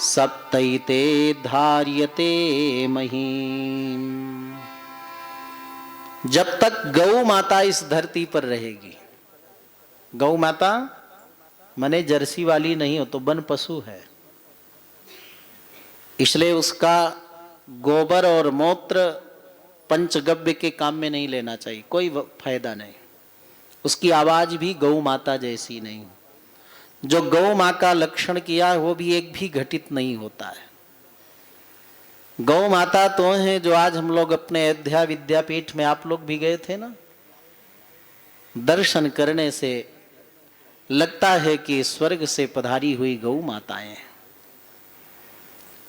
सप्तैते धार्यते महीम्। जब तक गौ माता इस धरती पर रहेगी, गौ माता मने जर्सी वाली नहीं हो तो वन पशु है, इसलिए उसका गोबर और मूत्र पंचगव्य के काम में नहीं लेना चाहिए, कोई फायदा नहीं। उसकी आवाज भी गौ माता जैसी नहीं। जो गौ माँ का लक्षण किया वो भी एक भी घटित नहीं होता है। गौ माता तो हैं जो आज हम लोग अपने अयोध्या विद्यापीठ में, आप लोग भी गए थे ना, दर्शन करने से लगता है कि स्वर्ग से पधारी हुई गौ माताएं हैं।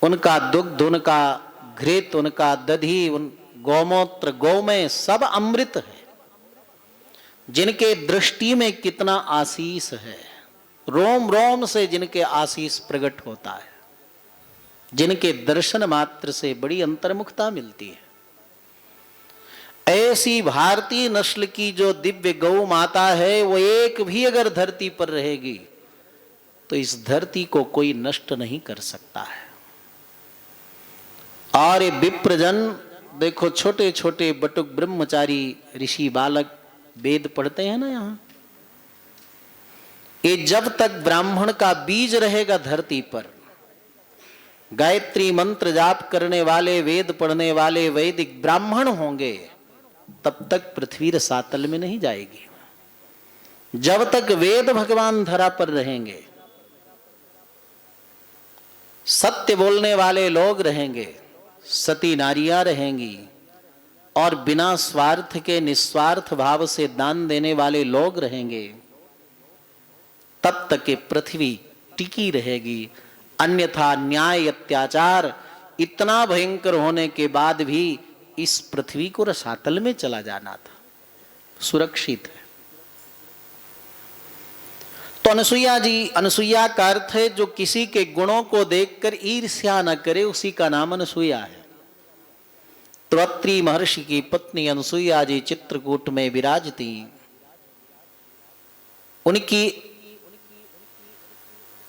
उनका दुग्ध, उनका घृत, उनका दधी, उन गौमूत्र, गौमय सब अमृत है। जिनके दृष्टि में कितना आशीष है, रोम रोम से जिनके आशीष प्रकट होता है, जिनके दर्शन मात्र से बड़ी अंतर्मुखता मिलती है। ऐसी भारतीय नस्ल की जो दिव्य गौ माता है, वो एक भी अगर धरती पर रहेगी तो इस धरती को कोई नष्ट नहीं कर सकता है। और ये विप्रजन देखो, छोटे छोटे बटुक ब्रह्मचारी ऋषि बालक वेद पढ़ते हैं ना यहाँ, ये जब तक ब्राह्मण का बीज रहेगा धरती पर, गायत्री मंत्र जाप करने वाले, वेद पढ़ने वाले वैदिक ब्राह्मण होंगे, तब तक पृथ्वी रसातल में नहीं जाएगी। जब तक वेद भगवान धरा पर रहेंगे, सत्य बोलने वाले लोग रहेंगे, सती नारियां रहेंगी और बिना स्वार्थ के निस्वार्थ भाव से दान देने वाले लोग रहेंगे, तब तक ये पृथ्वी टिकी रहेगी। अन्यथा न्याय अत्याचार इतना भयंकर होने के बाद भी इस पृथ्वी को रसातल में चला जाना था, सुरक्षित है। तो अनसुईया जी, अनसुईया का अर्थ है जो किसी के गुणों को देखकर ईर्ष्या न करे, उसी का नाम अनसुईया है। तो अत्रि महर्षि की पत्नी अनसुईया जी चित्रकूट में विराजती। उनकी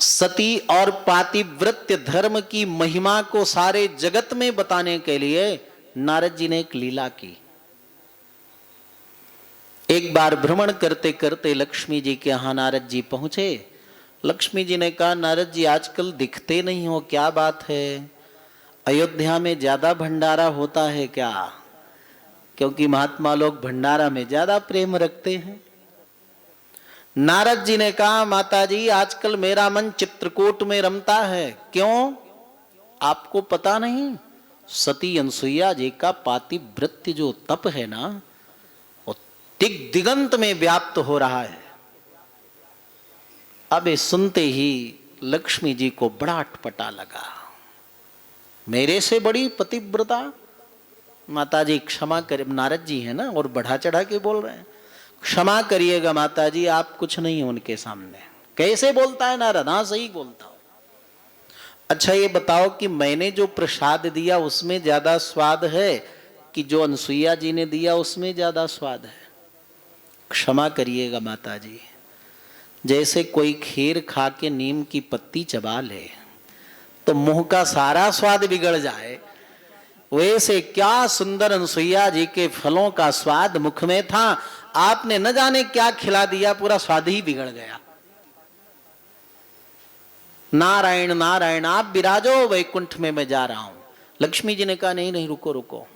सती और पातिव्रत्य धर्म की महिमा को सारे जगत में बताने के लिए नारद जी ने एक लीला की। एक बार भ्रमण करते करते लक्ष्मी जी के यहाँ नारद जी पहुंचे। लक्ष्मी जी ने कहा, नारद जी आजकल दिखते नहीं हो, क्या बात है? अयोध्या में ज्यादा भंडारा होता है क्या? क्योंकि महात्मा लोग भंडारा में ज्यादा प्रेम रखते हैं। नारद जी ने कहा, माता जी आजकल मेरा मन चित्रकूट में रमता है। क्यों? आपको पता नहीं, सती अनसुईया जी का पातिव्रत्य जो तप है ना, वो दिगंत में व्याप्त हो रहा है। अब ये सुनते ही लक्ष्मी जी को बड़ा अटपटा लगा। मेरे से बड़ी पतिव्रता? माता जी क्षमा कर, नारद जी है ना, और बढ़ा चढ़ा के बोल रहे हैं, क्षमा करिएगा माता जी, आप कुछ नहीं हो उनके सामने। कैसे बोलता है नारद? हाँ सही बोलता हूं। अच्छा ये बताओ कि मैंने जो प्रसाद दिया उसमें ज्यादा स्वाद है कि जो अनसुईया जी ने दिया उसमें ज्यादा स्वाद है? क्षमा करिएगा माता जी। जैसे कोई खीर खा के नीम की पत्ती चबा ले तो मुंह का सारा स्वाद बिगड़ जाए, वैसे क्या सुंदर अनसुईया जी के फलों का स्वाद मुख में था, आपने न जाने क्या खिला दिया, पूरा स्वाद ही बिगड़ गया। नारायण नारायण, आप विराजो वैकुंठ में, मैं जा रहा हूं। लक्ष्मी जी ने कहा नहीं नहीं, रुको रुको,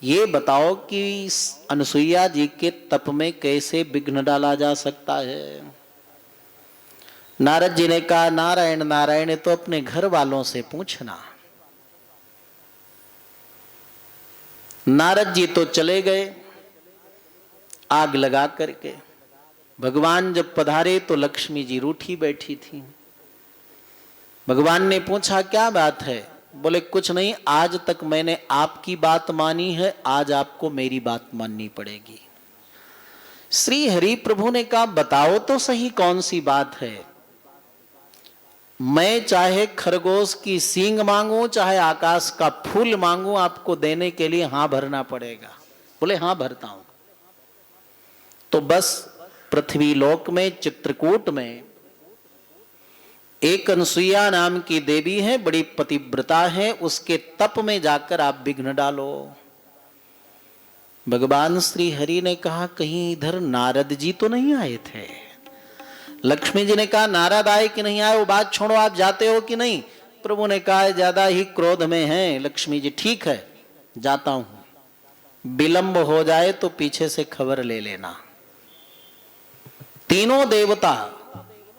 ये बताओ कि अनसुईया जी के तप में कैसे विघ्न डाला जा सकता है? नारद जी ने कहा नारायण नारायण, तो अपने घर वालों से पूछना। नारद जी तो चले गए आग लगा करके। भगवान जब पधारे तो लक्ष्मी जी रूठी बैठी थी। भगवान ने पूछा क्या बात है? बोले कुछ नहीं, आज तक मैंने आपकी बात मानी है, आज आपको मेरी बात माननी पड़ेगी। श्री हरि प्रभु ने कहा बताओ तो सही कौन सी बात है। मैं चाहे खरगोश की सींग मांगू, चाहे आकाश का फूल मांगू, आपको देने के लिए हां भरना पड़ेगा। बोले हां भरता हूं। तो बस पृथ्वी लोक में चित्रकूट में एक अनसुईया नाम की देवी है, बड़ी पतिव्रता है, उसके तप में जाकर आप विघ्न डालो। भगवान श्री हरि ने कहा कहीं इधर नारद जी तो नहीं आए थे? लक्ष्मी जी ने कहा नारद आए कि नहीं आए वो बात छोड़ो, आप जाते हो कि नहीं? प्रभु ने कहा ज्यादा ही क्रोध में है। लक्ष्मी जी ठीक है जाता हूं, विलंब हो जाए तो पीछे से खबर ले लेना। तीनों देवता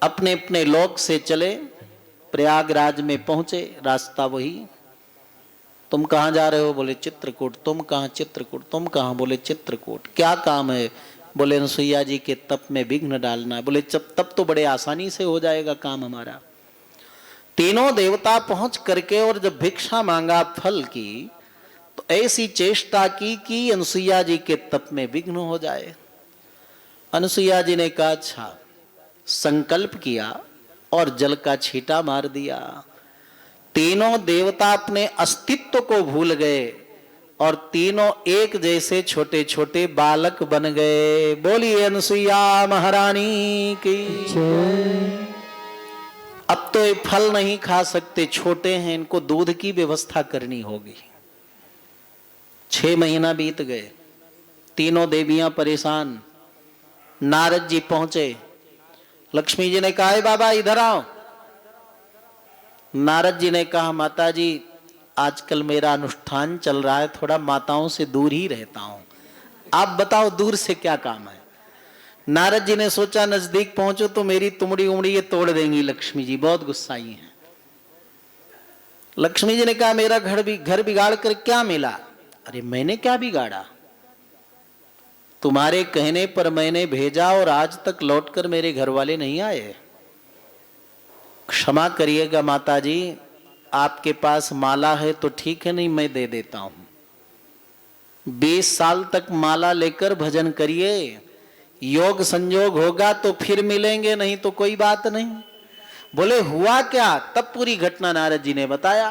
अपने अपने लोक से चले, प्रयागराज में पहुंचे, रास्ता वही। तुम कहां जा रहे हो? बोले चित्रकूट। तुम कहां? चित्रकूट। तुम कहां? बोले चित्रकूट। क्या काम है? बोले अनसुईया जी के तप में विघ्न डालना है। बोले तप तो बड़े आसानी से हो जाएगा काम हमारा। तीनों देवता पहुंच करके और जब भिक्षा मांगा फल की तो ऐसी चेष्टा की कि अनसुईया जी के तप में विघ्न हो जाए। अनसुईया जी ने कहा अच्छा, संकल्प किया और जल का छींटा मार दिया। तीनों देवता अपने अस्तित्व को भूल गए और तीनों एक जैसे छोटे छोटे बालक बन गए। बोलिए अनसुईया महारानी की। अब तो ये फल नहीं खा सकते, छोटे हैं, इनको दूध की व्यवस्था करनी होगी। 6 महीना बीत गए, तीनों देवियां परेशान। नारद जी पहुंचे। लक्ष्मी जी ने कहा बाबा इधर आओ। नारद जी ने कहा माता जी आजकल मेरा अनुष्ठान चल रहा है, थोड़ा माताओं से दूर ही रहता हूं, आप बताओ दूर से क्या काम है? नारद जी ने सोचा नजदीक पहुंचो तो मेरी तुमड़ी उमड़ी ये तोड़ देंगी। लक्ष्मी जी बहुत गुस्साई हैं। लक्ष्मी जी ने कहा मेरा घर बिगाड़ कर क्या मिला? अरे मैंने क्या बिगाड़ा? तुम्हारे कहने पर मैंने भेजा और आज तक लौटकर मेरे घर वाले नहीं आए। क्षमा करिएगा माता जी, आपके पास माला है तो ठीक है, नहीं मैं दे देता हूं। 20 साल तक माला लेकर भजन करिए, योग संयोग होगा तो फिर मिलेंगे, नहीं तो कोई बात नहीं। बोले हुआ क्या? तब पूरी घटना नारद जी ने बताया।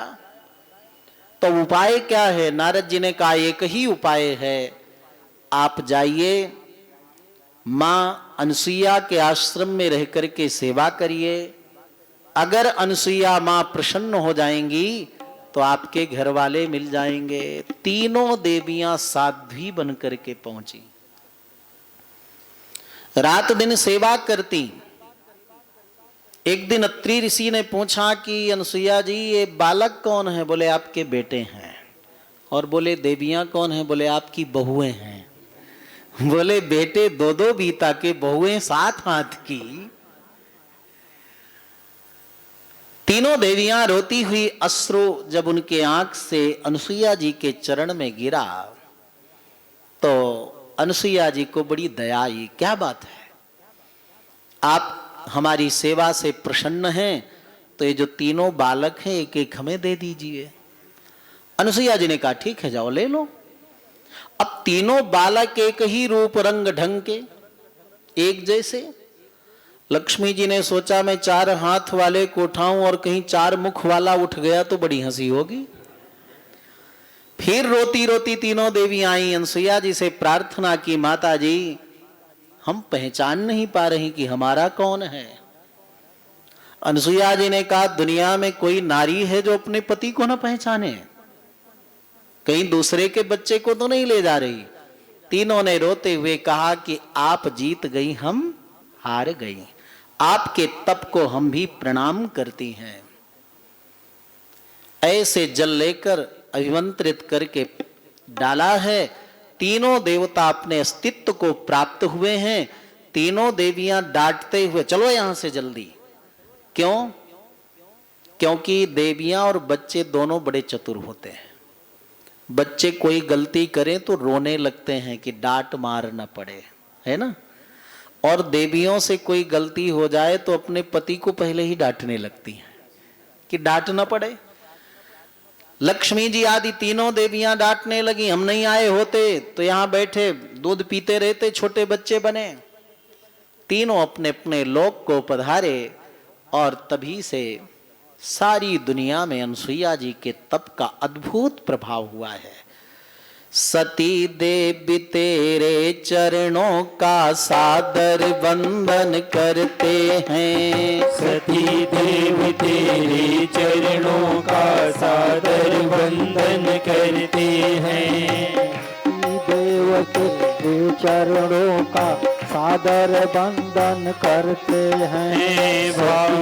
तो उपाय क्या है? नारद जी ने कहा एक ही उपाय है, आप जाइए मां अनसुईया के आश्रम में रह करके सेवा करिए। अगर अनसुईया मां प्रसन्न हो जाएंगी तो आपके घर वाले मिल जाएंगे। तीनों देवियां साध्वी बन करके पहुंची, रात दिन सेवा करती। एक दिन अत्रि ऋषि ने पूछा कि अनसुईया जी ये बालक कौन है? बोले आपके बेटे हैं। और बोले देवियां कौन है? बोले आपकी बहुएं हैं। बोले बेटे 2-2 बीता के, बहुएं 7 हाथ की। तीनों देवियां रोती हुई अश्रु जब उनके आंख से अनसुईया जी के चरण में गिरा तो अनसुईया जी को बड़ी दया आई। क्या बात है, आप हमारी सेवा से प्रसन्न हैं तो ये जो तीनों बालक हैं एक एक हमें दे दीजिए। अनुसुईया जी ने कहा ठीक है जाओ ले लो। अब तीनों बालक एक ही रूप रंग ढंग के, एक जैसे। लक्ष्मी जी ने सोचा मैं 4 हाथ वाले को उठाऊं और कहीं 4 मुख वाला उठ गया तो बड़ी हंसी होगी। फिर रोती रोती तीनों देवी आई, अनुसुईया जी से प्रार्थना की, माता जी हम पहचान नहीं पा रही कि हमारा कौन है। अनुसुईया जी ने कहा दुनिया में कोई नारी है जो अपने पति को न पहचाने, कहीं दूसरे के बच्चे को तो नहीं ले जा रही। तीनों ने रोते हुए कहा कि आप जीत गई, हम हार गई, आपके तप को हम भी प्रणाम करती हैं। ऐसे जल लेकर अभिमंत्रित करके डाला है। तीनों देवता अपने अस्तित्व को प्राप्त हुए हैं। तीनों देवियां डांटते हुए चलो यहां से जल्दी। क्यों? क्योंकि देवियां और बच्चे दोनों बड़े चतुर होते हैं। बच्चे कोई गलती करें तो रोने लगते हैं कि डांट मार न पड़े, है ना। और देवियों से कोई गलती हो जाए तो अपने पति को पहले ही डांटने लगती हैं कि डांट न पड़े। लक्ष्मी जी आदि तीनों देवियां डांटने लगी, हम नहीं आए होते तो यहां बैठे दूध पीते रहते, छोटे बच्चे बने। तीनों अपने अपने लोक को पधारे और तभी से सारी दुनिया में अनुसुईया जी के तप का अद्भुत प्रभाव हुआ है। सती देवी तेरे चरणों का सादर वंदन करते हैं। सती देवी तेरे चरणों का सादर वंदन करते हैं। देव के चरणों का सादर वंदन करते हैं। भाव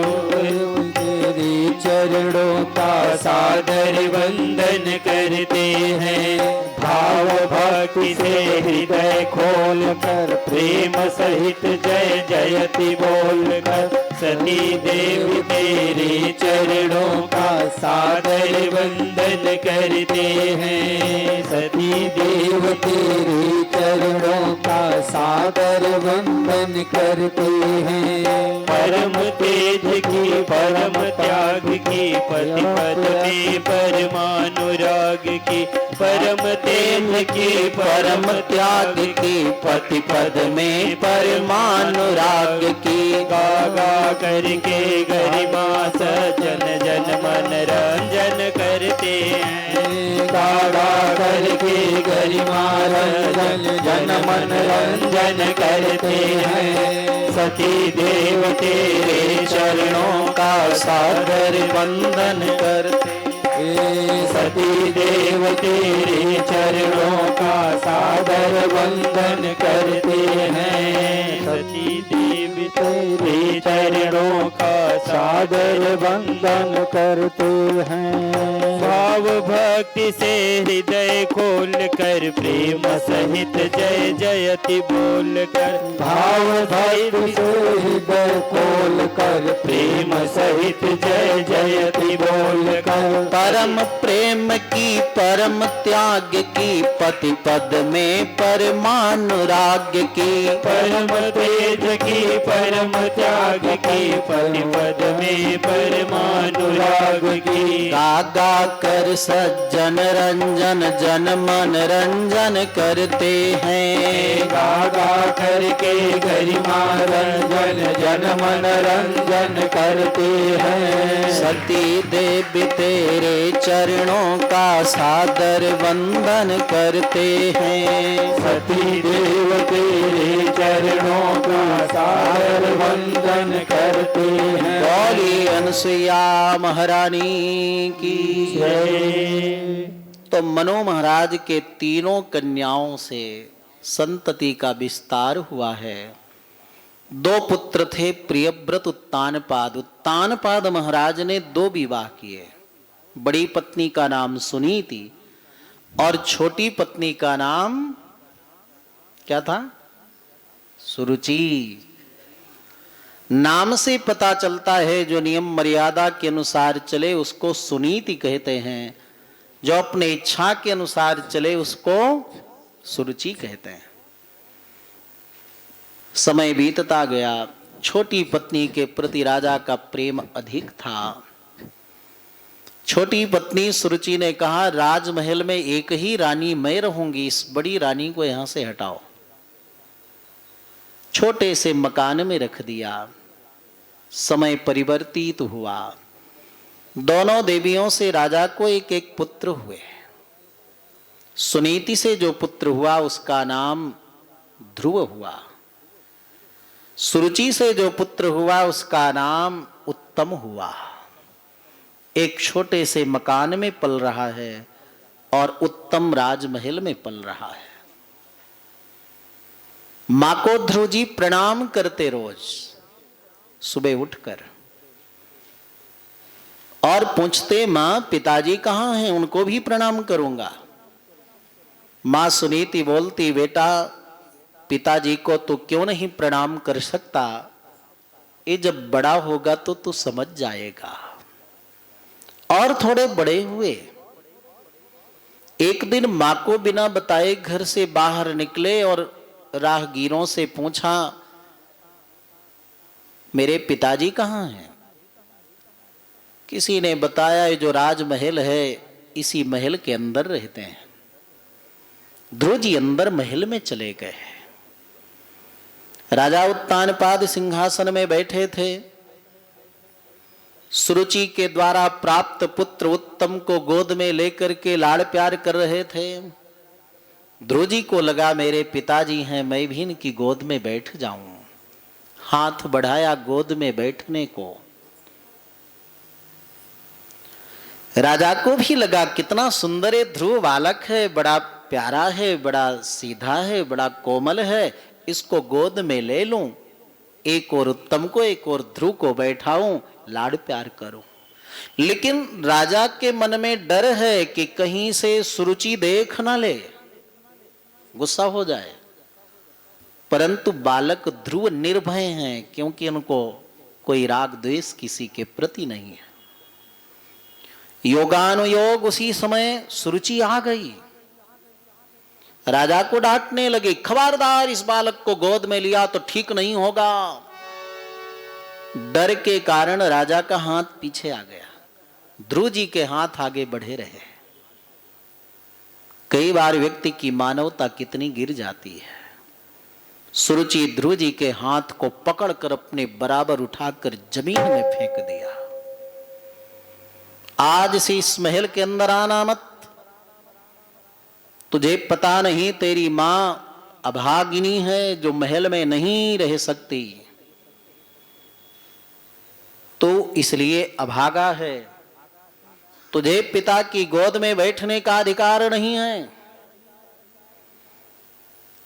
तेरे चरणों का सादर वंदन करते हैं। भाव भक्ति से हृदय खोल कर प्रेम सहित जय जयति बोल कर सती देवी तेरे चरणों का सादर वंदन करते हैं। सती देव तेरे चरणों का सादर वंदन करते हैं। परम तेज की परम त्याग की पति पद में परमानुराग की परम तेज की परम त्याग की पति पद में परमानुराग की गागा करके गरिमा सजन जन मन रंजन करते हैं। गागा करके गरिमा रंजन जन मन रंजन करते हैं। सती देव तेरे चरणों का सादर वंदन करते। सती देव तेरे चरणों का सादर वंदन करते हैं। सती देव तेरे चरणों का सादर वंदन करते हैं। भाव भक्ति से हृदय खोल कर प्रेम सहित जय जयति बोल कर। भाव भक्ति से हृदय खोल कर प्रेम सहित जय जयति बोल कर। परम प्रेम की परम त्याग की पति पद में परमानुराग की परम तेज की परम त्याग की पति पद में परमानुराग की गागा कर सज्जन रंजन जन मन रंजन करते हैं। गागा करके गरिमा रंजन जन मन रंजन करते हैं। सती देवी तेरे चरणों का सादर वंदन करते हैं। सती देव तेरे चरणों का सादर वंदन करते हैं। बोली अनुसुईया महारानी की जय। तो मनु महाराज के तीनों कन्याओं से संतति का विस्तार हुआ है। 2 पुत्र थे, प्रियव्रत उत्तानपाद। उत्तानपाद महाराज ने 2 विवाह किए। बड़ी पत्नी का नाम सुनीति और छोटी पत्नी का नाम क्या था? सुरुचि। नाम से पता चलता है जो नियम मर्यादा के अनुसार चले उसको सुनीति कहते हैं, जो अपने इच्छा के अनुसार चले उसको सुरुचि कहते हैं। समय बीतता गया, छोटी पत्नी के प्रति राजा का प्रेम अधिक था। छोटी पत्नी सुरुचि ने कहा, राजमहल में एक ही रानी मैं रहूंगी, इस बड़ी रानी को यहां से हटाओ। छोटे से मकान में रख दिया। समय परिवर्तित हुआ। दोनों देवियों से राजा को एक एक पुत्र हुए। सुनीति से जो पुत्र हुआ उसका नाम ध्रुव हुआ। सुरुचि से जो पुत्र हुआ उसका नाम उत्तम हुआ। एक छोटे से मकान में पल रहा है और उत्तम राजमहल में पल रहा है। मां को ध्रुव जी प्रणाम करते रोज सुबह उठकर और पूछते, मां पिताजी कहां हैं, उनको भी प्रणाम करूंगा। मां सुनीति बोलती, बेटा पिताजी को तो क्यों नहीं प्रणाम कर सकता, ये जब बड़ा होगा तो तू समझ जाएगा। और थोड़े बड़े हुए। एक दिन मां को बिना बताए घर से बाहर निकले और राहगीरों से पूछा, मेरे पिताजी कहां हैं? किसी ने बताया, ये जो राजमहल है इसी महल के अंदर रहते हैं। ध्रुव जी अंदर महल में चले गए। राजा उत्तानपाद सिंहासन में बैठे थे। सुरुचि के द्वारा प्राप्त पुत्र उत्तम को गोद में लेकर के लाड़ प्यार कर रहे थे। ध्रुव जी को लगा मेरे पिताजी हैं, मैं भी इनकी गोद में बैठ जाऊं। हाथ बढ़ाया गोद में बैठने को। राजा को भी लगा कितना सुंदर है ध्रुव बालक है, बड़ा प्यारा है, बड़ा सीधा है, बड़ा कोमल है, इसको गोद में ले लूं। एक और उत्तम को एक और ध्रुव को बैठाऊं, लाड़ प्यार करूं। लेकिन राजा के मन में डर है कि कहीं से सुरुचि देख ना ले, गुस्सा हो जाए। परंतु बालक ध्रुव निर्भय हैं क्योंकि उनको कोई राग द्वेष किसी के प्रति नहीं है। योगानुयोग उसी समय सुरुचि आ गई। राजा को डांटने लगे, खबरदार इस बालक को गोद में लिया तो ठीक नहीं होगा। डर के कारण राजा का हाथ पीछे आ गया। ध्रुव जी के हाथ आगे बढ़े रहे। कई बार व्यक्ति की मानवता कितनी गिर जाती है। सुरुचि ध्रुव जी के हाथ को पकड़कर अपने बराबर उठाकर जमीन में फेंक दिया। आज से इस महल के अंदर आना मत। तुझे पता नहीं तेरी मां अभागिनी है जो महल में नहीं रह सकती, तो इसलिए अभागा है। तुझे पिता की गोद में बैठने का अधिकार नहीं है।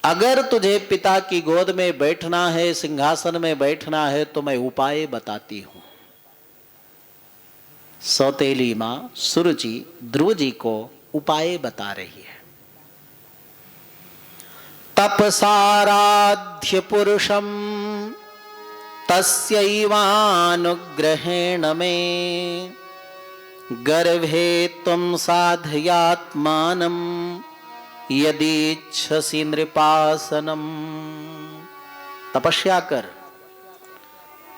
अगर तुझे पिता की गोद में बैठना है, सिंहासन में बैठना है, तो मैं उपाय बताती हूं। सौतेली मां सुरुचि ध्रुव जी को उपाय बता रही है। तपसाराध्य पुरुषम तस्यैवानुग्रहेण मे गर्भे त्वं साधयात्मानं यदीच्छसि नृपासनम। तपस्या कर,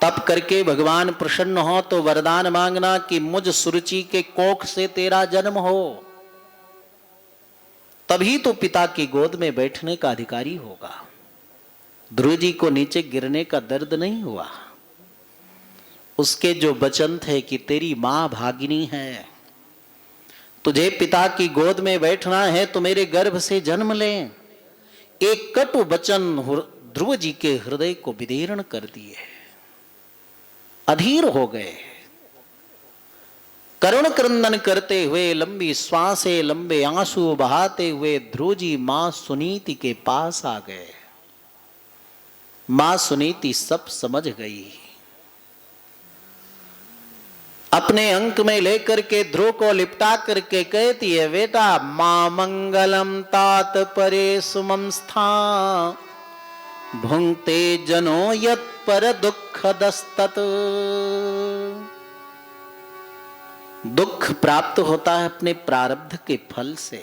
तप करके भगवान प्रसन्न हो तो वरदान मांगना कि मुझ सुरुचि के कोख से तेरा जन्म हो, तभी तो पिता की गोद में बैठने का अधिकारी होगा। ध्रुव जी को नीचे गिरने का दर्द नहीं हुआ। उसके जो वचन थे कि तेरी मां भागिनी है, तुझे पिता की गोद में बैठना है तो मेरे गर्भ से जन्म ले, एक कटु वचन ध्रुव जी के हृदय को विदीर्ण कर दिए। अधीर हो गए। करुण क्रंदन करते हुए, लंबी श्वासें, लंबे आंसू बहाते हुए ध्रुव जी मां सुनीति के पास आ गए। मां सुनीति सब समझ गई। अपने अंक में लेकर के ध्रुव को लिपटा करके कहती है, बेटा मां मंगलम तात परे सुमंस्था भुंक्ते जनो यत पर दुख दस्तत। दुख प्राप्त होता है अपने प्रारब्ध के फल से।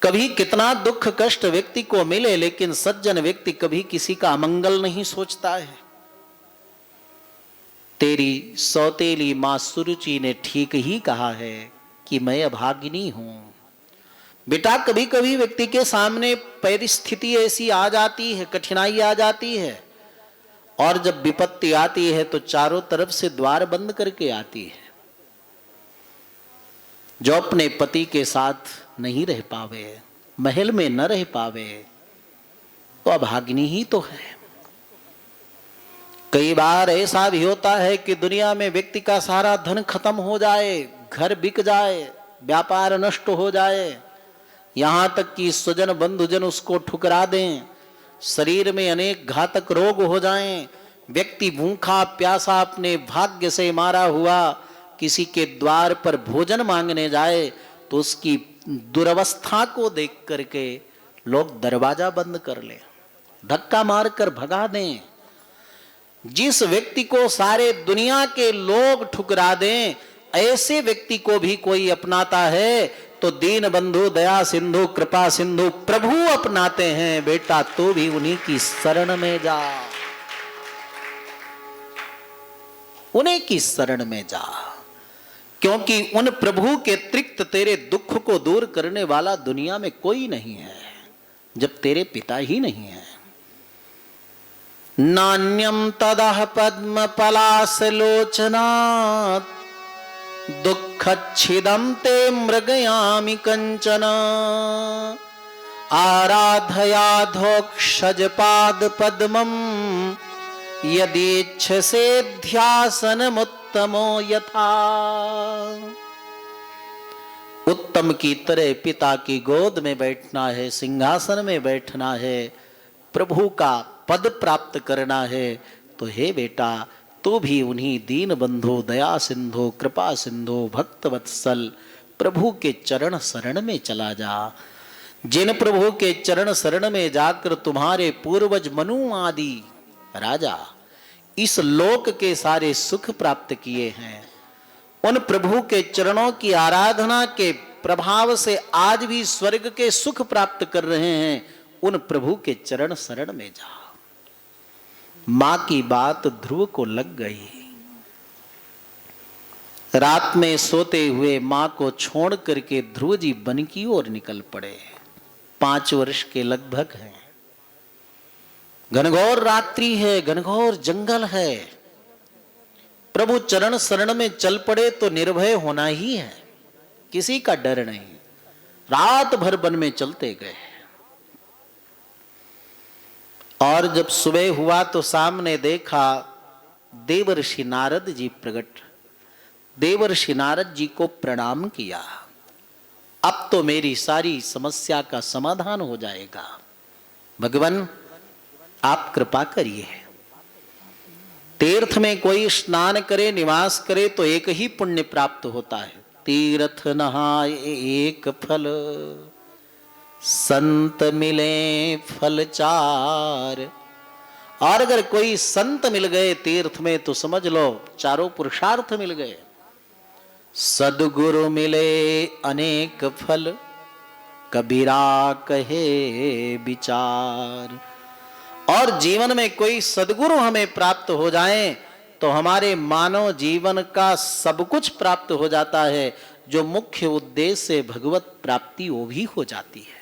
कभी कितना दुख कष्ट व्यक्ति को मिले, लेकिन सज्जन व्यक्ति कभी किसी का अमंगल नहीं सोचता है। तेरी सौतेली मां सुरुचि ने ठीक ही कहा है कि मैं अभागिनी हूं। बेटा, कभी कभी व्यक्ति के सामने परिस्थिति ऐसी आ जाती है, कठिनाई आ जाती है, और जब विपत्ति आती है तो चारों तरफ से द्वार बंद करके आती है। जो अपने पति के साथ नहीं रह पावे, महल में न रह पावे, तो अभागिनी ही तो है। कई बार ऐसा भी होता है कि दुनिया में व्यक्ति का सारा धन खत्म हो जाए, घर बिक जाए, व्यापार नष्ट हो जाए, यहां तक कि स्वजन बंधुजन उसको ठुकरा दें, शरीर में अनेक घातक रोग हो जाएं, व्यक्ति भूखा प्यासा अपने भाग्य से मारा हुआ किसी के द्वार पर भोजन मांगने जाए तो उसकी दुर्वस्था को देख करके लोग दरवाजा बंद कर लें, धक्का मारकर भगा दें। जिस व्यक्ति को सारे दुनिया के लोग ठुकरा दें, ऐसे व्यक्ति को भी कोई अपनाता है तो दीन बंधु, दया सिंधु, कृपा सिंधु प्रभु अपनाते हैं। बेटा, तू भी उन्हीं की शरण में जा, उन्हीं की शरण में जा, क्योंकि उन प्रभु के अतिरिक्त तेरे दुख को दूर करने वाला दुनिया में कोई नहीं है, जब तेरे पिता ही नहीं है। नान्यम तदह पद्म पलासलोचनात् दुःखच्छिदं ते मृगयामि कंचन आराधयाधोक्षज पाद पद्मं यदीच्छसे ध्यासनमुत्तमो यथा। उत्तम की तरह पिता की गोद में बैठना है, सिंहासन में बैठना है, प्रभु का पद प्राप्त करना है। तो हे बेटा, तू भी उन्हीं दीन बंधु, दया सिंधु, कृपा सिंधु, भक्त वत्सल प्रभु के चरण शरण में चला जा। जिन प्रभु के चरण शरण में जाकर तुम्हारे पूर्वज मनु आदि राजा इस लोक के सारे सुख प्राप्त किए हैं, उन प्रभु के चरणों की आराधना के प्रभाव से आज भी स्वर्ग के सुख प्राप्त कर रहे हैं, उन प्रभु के चरण शरण में जा। मां की बात ध्रुव को लग गई। रात में सोते हुए मां को छोड़ करके ध्रुव जी वन की ओर निकल पड़े। 5 वर्ष के लगभग हैं। घनघोर रात्रि है, घनघोर जंगल है। प्रभु चरण शरण में चल पड़े तो निर्भय होना ही है, किसी का डर नहीं। रात भर वन में चलते गए और जब सुबह हुआ तो सामने देखा देवर्षि नारद जी प्रकट। देवर्षि नारद जी को प्रणाम किया। अब तो मेरी सारी समस्या का समाधान हो जाएगा, भगवान आप कृपा करिए। तीर्थ में कोई स्नान करे, निवास करे तो एक ही पुण्य प्राप्त होता है। तीर्थ नहाए एक फल, संत मिले फल 4। और अगर कोई संत मिल गए तीर्थ में तो समझ लो चारों पुरुषार्थ मिल गए। सदगुरु मिले अनेक फल, कबीरा कहे विचार। और जीवन में कोई सदगुरु हमें प्राप्त हो जाए तो हमारे मानव जीवन का सब कुछ प्राप्त हो जाता है। जो मुख्य उद्देश्य है भगवत प्राप्ति, वो भी हो जाती है।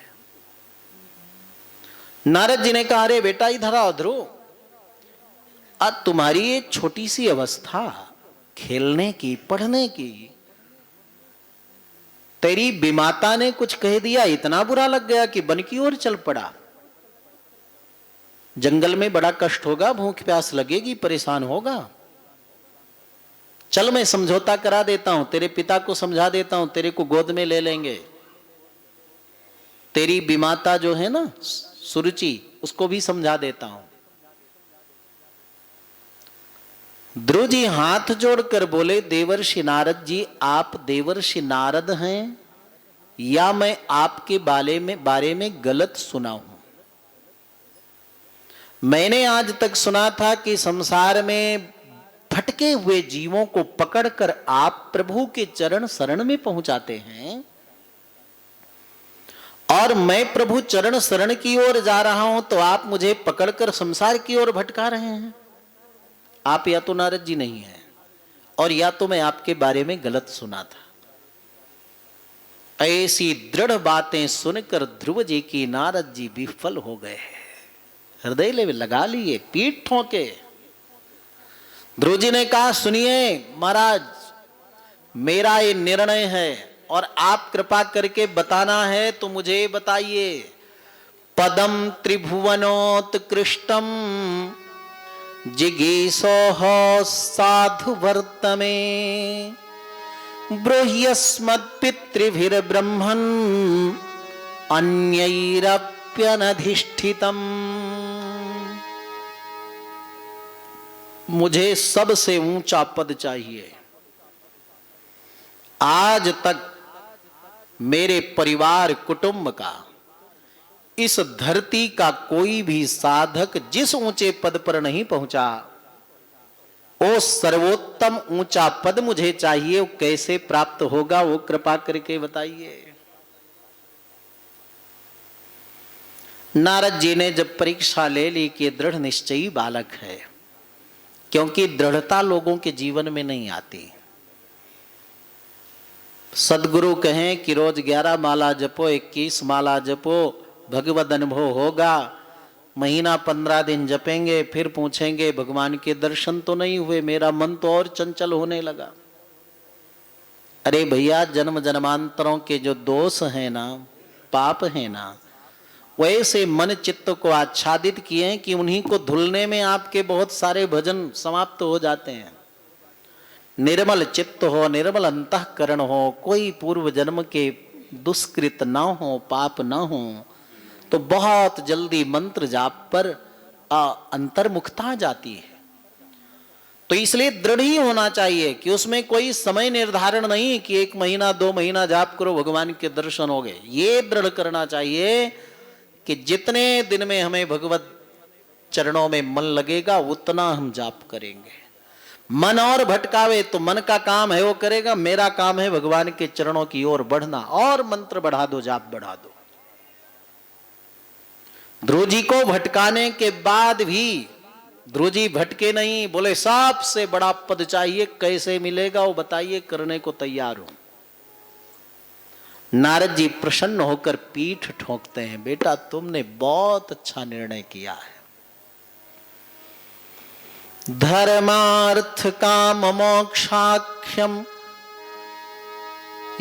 नारद जी ने कहा, अरे बेटा इधर आओ ध्रुव, आज तुम्हारी ये छोटी सी अवस्था खेलने की, पढ़ने की, तेरी विमाता ने कुछ कह दिया, इतना बुरा लग गया कि वन की ओर चल पड़ा। जंगल में बड़ा कष्ट होगा, भूख प्यास लगेगी, परेशान होगा। चल मैं समझौता करा देता हूं, तेरे पिता को समझा देता हूं, तेरे को गोद में ले लेंगे। तेरी विमाता जो है ना सुरुचि, उसको भी समझा देता हूं। ध्रुव जी हाथ जोड़कर बोले, देवर्षि नारद जी, आप देवर्षि नारद हैं या मैं आपके बारे में गलत सुना हूं? मैंने आज तक सुना था कि संसार में भटके हुए जीवों को पकड़कर आप प्रभु के चरण शरण में पहुंचाते हैं, और मैं प्रभु चरण शरण की ओर जा रहा हूं तो आप मुझे पकड़कर संसार की ओर भटका रहे हैं। आप या तो नारद जी नहीं हैं। और या तो मैं आपके बारे में गलत सुना था। ऐसी दृढ़ बातें सुनकर ध्रुव जी की नारद जी विफल हो गए। हृदय में लगा लिए, पीठ ठोके। ध्रुव जी ने कहा, सुनिए महाराज, मेरा ये निर्णय है और आप कृपा करके बताना है तो मुझे बताइए। पदम त्रिभुवनोत्कृष्टम जिगीषोः साधु वर्तमे ब्रूह्यस्मत्पितृभिर्ब्रह्मन् अन्यैरप्यनधिष्ठितम्। मुझे सबसे ऊंचा पद चाहिए। आज तक मेरे परिवार कुटुंब का, इस धरती का कोई भी साधक जिस ऊंचे पद पर नहीं पहुंचा, वो सर्वोत्तम ऊंचा पद मुझे चाहिए। वो कैसे प्राप्त होगा, वो कृपा करके बताइए। नारद जी ने जब परीक्षा ले ली कि दृढ़ निश्चयी बालक है, क्योंकि दृढ़ता लोगों के जीवन में नहीं आती। सदगुरु कहें कि रोज 11 माला जपो, 21 माला जपो, भगवद अनुभव होगा। महीना 15 दिन जपेंगे, फिर पूछेंगे भगवान के दर्शन तो नहीं हुए, मेरा मन तो और चंचल होने लगा। अरे भैया, जन्म जन्मांतरों के जो दोष हैं ना, पाप हैं ना, वैसे मन चित्त को आच्छादित किए हैं कि उन्हीं को धुलने में आपके बहुत सारे भजन समाप्त हो जाते हैं। निर्मल चित्त हो, निर्मल अंतःकरण हो, कोई पूर्व जन्म के दुष्कृत ना हो, पाप ना हो, तो बहुत जल्दी मंत्र जाप पर अंतर्मुखता आ जाती है। तो इसलिए दृढ़ ही होना चाहिए कि उसमें कोई समय निर्धारण नहीं कि 1 महीना 2 महीना जाप करो भगवान के दर्शन हो गए। ये दृढ़ करना चाहिए कि जितने दिन में हमें भगवत चरणों में मन लगेगा उतना हम जाप करेंगे। मन और भटकावे तो मन का काम है वो करेगा, मेरा काम है भगवान के चरणों की ओर बढ़ना। और मंत्र बढ़ा दो, जाप बढ़ा दो। ध्रुव जी को भटकाने के बाद भी ध्रुव जी भटके नहीं, बोले सबसे बड़ा पद चाहिए, कैसे मिलेगा वो बताइए, करने को तैयार हूं। नारद जी प्रसन्न होकर पीठ ठोकते हैं, बेटा तुमने बहुत अच्छा निर्णय किया है। धर्मार्थ काम मोक्षाख्यम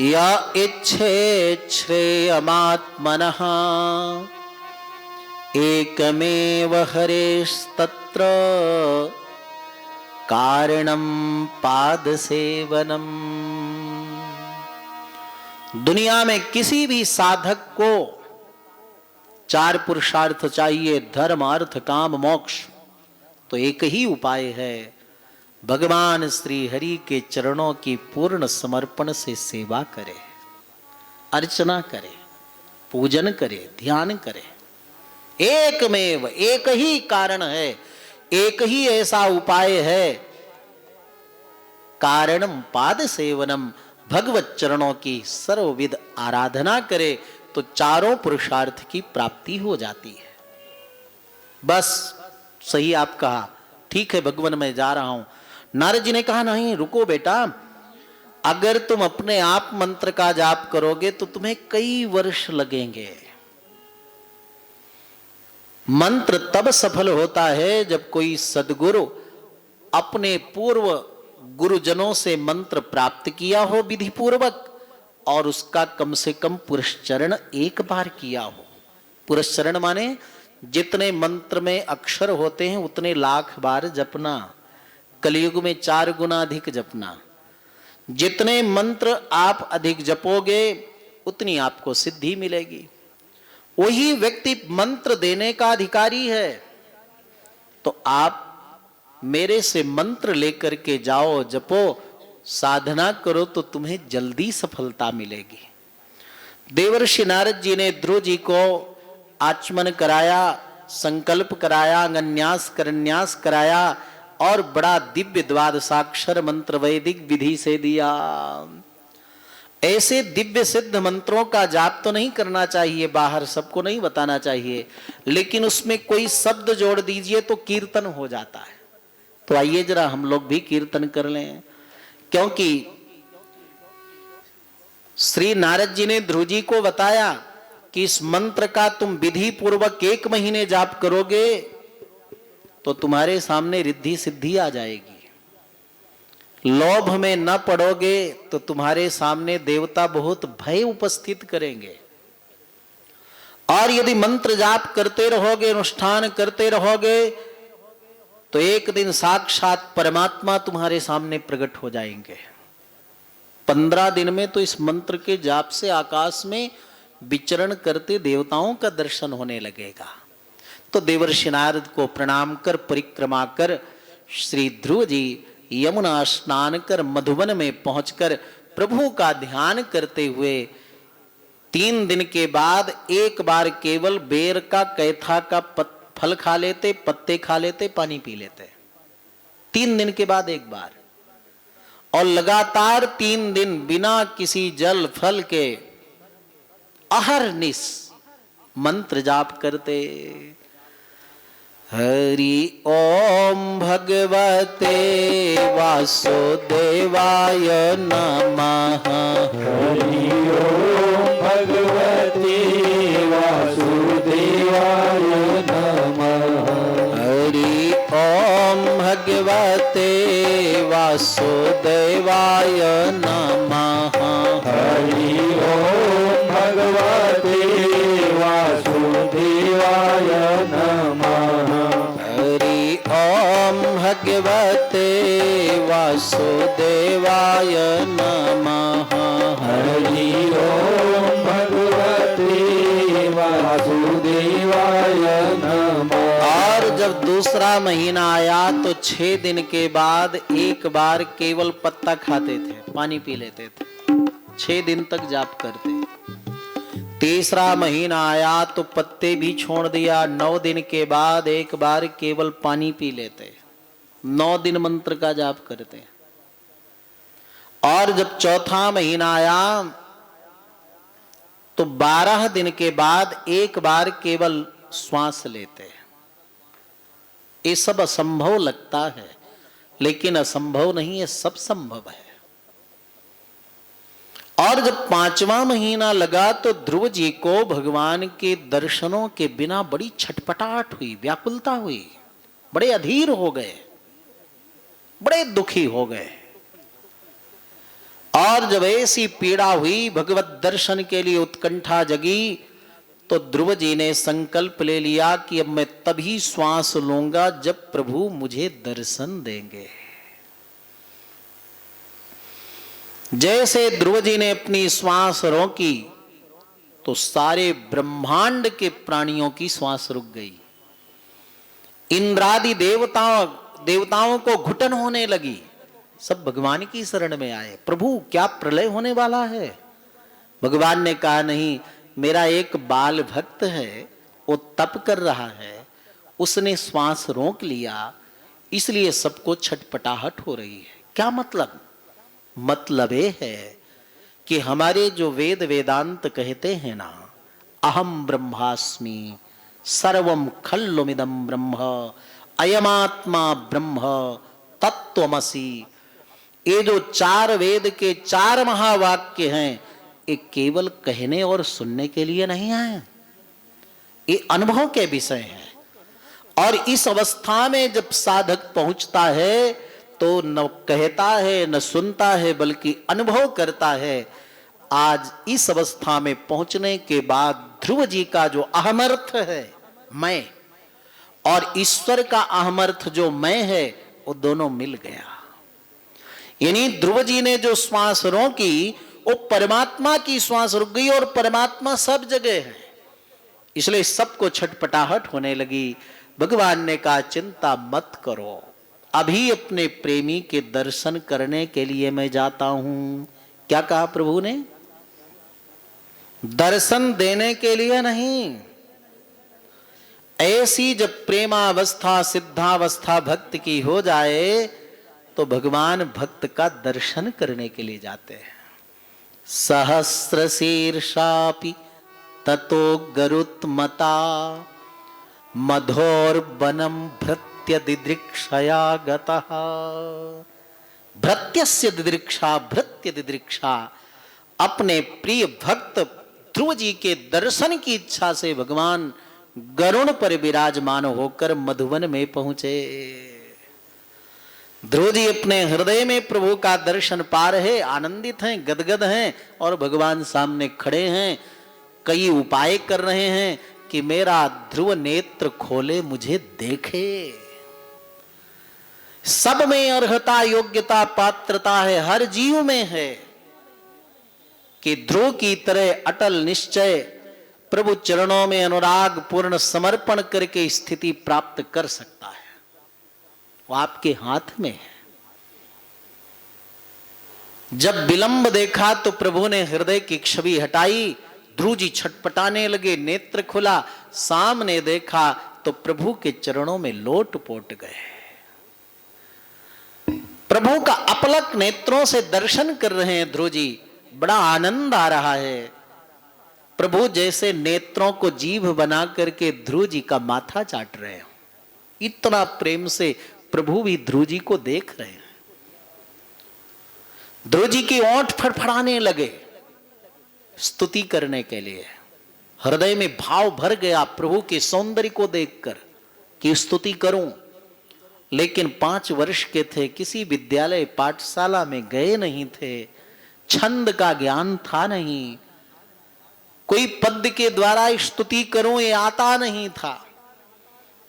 या इच्छे श्रेयमात्मनः एकमेव हरेस्तत्र कारणम पाद सेवनम। दुनिया में किसी भी साधक को 4 पुरुषार्थ चाहिए, धर्म अर्थ काम मोक्ष। तो एक ही उपाय है, भगवान श्री हरि के चरणों की पूर्ण समर्पण से सेवा करे, अर्चना करे, पूजन करे, ध्यान करे। एकमेव, एक ही कारण है, एक ही ऐसा उपाय है, कारणम पाद सेवनम, भगवत चरणों की सर्वविध आराधना करे तो चारों पुरुषार्थ की प्राप्ति हो जाती है। बस सही आप कहा, ठीक है भगवान मैं जा रहा हूं। नारद जी ने कहा नहीं रुको बेटा, अगर तुम अपने आप मंत्र का जाप करोगे तो तुम्हें कई वर्ष लगेंगे। मंत्र तब सफल होता है जब कोई सदगुरु अपने पूर्व गुरुजनों से मंत्र प्राप्त किया हो विधि पूर्वक, और उसका कम से कम पुरस्चरण एक बार किया हो। पुरस्चरण माने जितने मंत्र में अक्षर होते हैं उतने लाख बार जपना, कलयुग में 4 गुना अधिक जपना। जितने मंत्र आप अधिक जपोगे उतनी आपको सिद्धि मिलेगी। वही व्यक्ति मंत्र देने का अधिकारी है। तो आप मेरे से मंत्र लेकर के जाओ, जपो, साधना करो तो तुम्हें जल्दी सफलता मिलेगी। देवर्षि नारद जी ने ध्रुव जी को आचमन कराया, संकल्प कराया, अंगन्यास करन्यास कराया और बड़ा दिव्य द्वादशाक्षर मंत्र वैदिक विधि से दिया। ऐसे दिव्य सिद्ध मंत्रों का जाप तो नहीं करना चाहिए, बाहर सबको नहीं बताना चाहिए, लेकिन उसमें कोई शब्द जोड़ दीजिए तो कीर्तन हो जाता है। तो आइए जरा हम लोग भी कीर्तन कर लें। क्योंकि श्री नारद जी ने ध्रुव जी को बताया कि इस मंत्र का तुम विधि पूर्वक 1 महीने जाप करोगे तो तुम्हारे सामने रिद्धि सिद्धि आ जाएगी। लोभ में न पड़ोगे तो तुम्हारे सामने देवता बहुत भय उपस्थित करेंगे। और यदि मंत्र जाप करते रहोगे, अनुष्ठान करते रहोगे, तो एक दिन साक्षात परमात्मा तुम्हारे सामने प्रकट हो जाएंगे। 15 दिन में तो इस मंत्र के जाप से आकाश में विचरण करते देवताओं का दर्शन होने लगेगा। तो देवर्षि नारद को प्रणाम कर परिक्रमा कर श्री ध्रुव जी यमुना स्नान कर मधुबन में पहुंचकर प्रभु का ध्यान करते हुए 3 दिन के बाद एक बार केवल बेर का कैथा का फल खा लेते, पत्ते खा लेते, पानी पी लेते। 3 दिन के बाद एक बार, और लगातार 3 दिन बिना किसी जल फल के अहरनिश मंत्र जाप करते। हरि ओम भगवते वासुदेवाय नमः। हरि ओम भगवते वासुदेवाय नमः। हरि ओम भगवते वासुदेवाय नमः। हरि ओम भगवते वासुदेवाय नमः। हरि ओम भगवते वासुदेवाय नमः। हरि ओम भगवते वासुदेवाय नमः। और जब दूसरा महीना आया तो 6 दिन के बाद एक बार केवल पत्ता खाते थे, पानी पी लेते थे, 6 दिन तक जाप करते। तीसरा महीना आया तो पत्ते भी छोड़ दिया, 9 दिन के बाद एक बार केवल पानी पी लेते, 9 दिन मंत्र का जाप करते। और जब चौथा महीना आया तो 12 दिन के बाद एक बार केवल श्वास लेते। ये सब असंभव लगता है, लेकिन असंभव नहीं है, सब संभव है। और जब 5वां महीना लगा तो ध्रुव जी को भगवान के दर्शनों के बिना बड़ी छटपटाहट हुई, व्याकुलता हुई, बड़े अधीर हो गए, बड़े दुखी हो गए। और जब ऐसी पीड़ा हुई, भगवत दर्शन के लिए उत्कंठा जगी, तो ध्रुव जी ने संकल्प ले लिया कि अब मैं तभी श्वास लूंगा जब प्रभु मुझे दर्शन देंगे। जैसे ध्रुव जी ने अपनी श्वास रोकी तो सारे ब्रह्मांड के प्राणियों की श्वास रुक गई। इंद्रादि देवताओं को घुटन होने लगी, सब भगवान की शरण में आए। प्रभु क्या प्रलय होने वाला है? भगवान ने कहा नहीं, मेरा एक बाल भक्त है, वो तप कर रहा है, उसने श्वास रोक लिया, इसलिए सबको छटपटाहट हो रही है। क्या मतलब? मतलब ये है कि हमारे जो वेद वेदांत कहते हैं ना, अहम ब्रह्मास्मि सर्वम खल्लुमिदं ब्रह्म अयमात्मा ब्रह्म तत्त्वमसि, ये जो 4 वेद के 4 महावाक्य हैं, ये केवल कहने और सुनने के लिए नहीं है, ये अनुभव के विषय हैं। और इस अवस्था में जब साधक पहुंचता है तो न कहता है न सुनता है, बल्कि अनुभव करता है। आज इस अवस्था में पहुंचने के बाद ध्रुव जी का जो अहमर्थ है मैं, और ईश्वर का अहमर्थ जो मैं है, वो दोनों मिल गया। यानी ध्रुव जी ने जो श्वास रोकी वो परमात्मा की श्वास रुक गई, और परमात्मा सब जगह है, इसलिए सबको छटपटाहट होने लगी। भगवान ने कहा चिंता मत करो, अभी अपने प्रेमी के दर्शन करने के लिए मैं जाता हूं। क्या कहा प्रभु ने? दर्शन देने के लिए नहीं। ऐसी जब प्रेमावस्था सिद्धावस्था भक्त की हो जाए तो भगवान भक्त का दर्शन करने के लिए जाते हैं। सहस्र शीर्षापि ततो गरुत्मता मधोर बनम भृत्य दिदृक्षया गतः। भृत्यस्य दिदृक्षा, भृत्य दिदृक्षा, अपने प्रिय भक्त ध्रुव जी के दर्शन की इच्छा से भगवान गरुण पर विराजमान होकर मधुवन में पहुंचे। ध्रुव जी अपने हृदय में प्रभु का दर्शन पा रहे, आनंदित हैं, गदगद हैं, और भगवान सामने खड़े हैं, कई उपाय कर रहे हैं कि मेरा ध्रुव नेत्र खोले, मुझे देखे। सब में अर्हता, योग्यता, पात्रता है, हर जीव में है कि ध्रुव की तरह अटल निश्चय प्रभु चरणों में अनुराग पूर्ण समर्पण करके स्थिति प्राप्त कर सकता है। वो आपके हाथ में है। जब विलंब देखा तो प्रभु ने हृदय की छवि हटाई, ध्रुव जी छटपटाने लगे, नेत्र खुला, सामने देखा तो प्रभु के चरणों में लोट पोट गए। प्रभु का अपलक नेत्रों से दर्शन कर रहे हैं ध्रुव जी, बड़ा आनंद आ रहा है। प्रभु जैसे नेत्रों को जीभ बना करके ध्रुव जी का माथा चाट रहे हैं। इतना प्रेम से प्रभु भी ध्रुव जी को देख रहे हैं। ध्रुव जी की ओंठ फड़फड़ाने लगे स्तुति करने के लिए। हृदय में भाव भर गया प्रभु के सौंदर्य को देखकर कि स्तुति करूं। लेकिन 5 वर्ष के थे, किसी विद्यालय पाठशाला में गए नहीं थे, छंद का ज्ञान था नहीं, कोई पद के द्वारा स्तुति करूं ये आता नहीं था।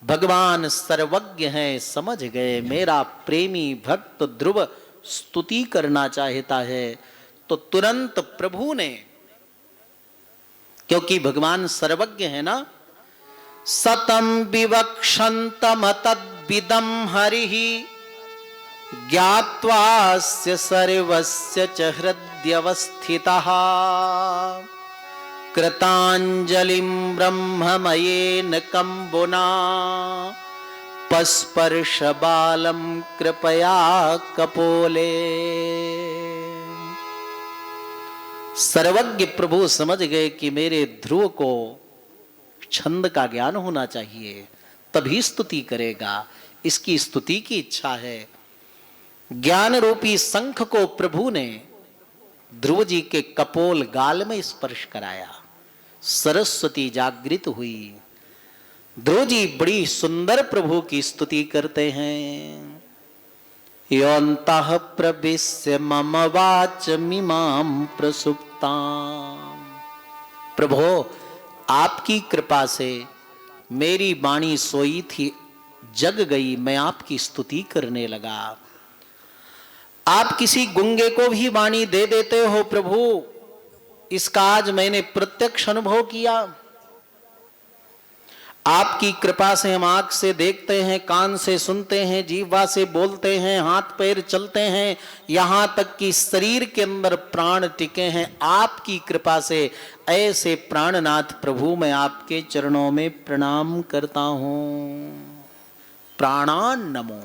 भगवान सर्वज्ञ हैं, समझ गए मेरा प्रेमी भक्त ध्रुव स्तुति करना चाहता है। तो तुरंत प्रभु ने, क्योंकि भगवान सर्वज्ञ है ना, सतम विवक्षन्तम तद्विदं हरिः ज्ञात्वास्य सर्वस्य च हृद्यवस्थितः कृतांजलिं ब्रह्ममयेन कंबुना पस्पर्श बालम कृपया कपोले। सर्वज्ञ प्रभु समझ गए कि मेरे ध्रुव को छंद का ज्ञान होना चाहिए, तभी स्तुति करेगा। इसकी स्तुति की इच्छा है। ज्ञान रूपी शंख को प्रभु ने ध्रुव जी के कपोल गाल में स्पर्श कराया, सरस्वती जागृत हुई। ध्रुव जी बड़ी सुंदर प्रभु की स्तुति करते हैं। योऽन्तः प्रविश्य मम वाचमिमां प्रसुप्तां। प्रभो आपकी कृपा से मेरी वाणी सोई थी, जग गई, मैं आपकी स्तुति करने लगा। आप किसी गूंगे को भी वाणी दे देते हो प्रभु, इसका आज मैंने प्रत्यक्ष अनुभव किया। आपकी कृपा से हम आंख से देखते हैं, कान से सुनते हैं, जीवा से बोलते हैं, हाथ पैर चलते हैं, यहां तक कि शरीर के अंदर प्राण टिके हैं आपकी कृपा से। ऐसे प्राणनाथ प्रभु मैं आपके चरणों में प्रणाम करता हूं। प्राणान नमो।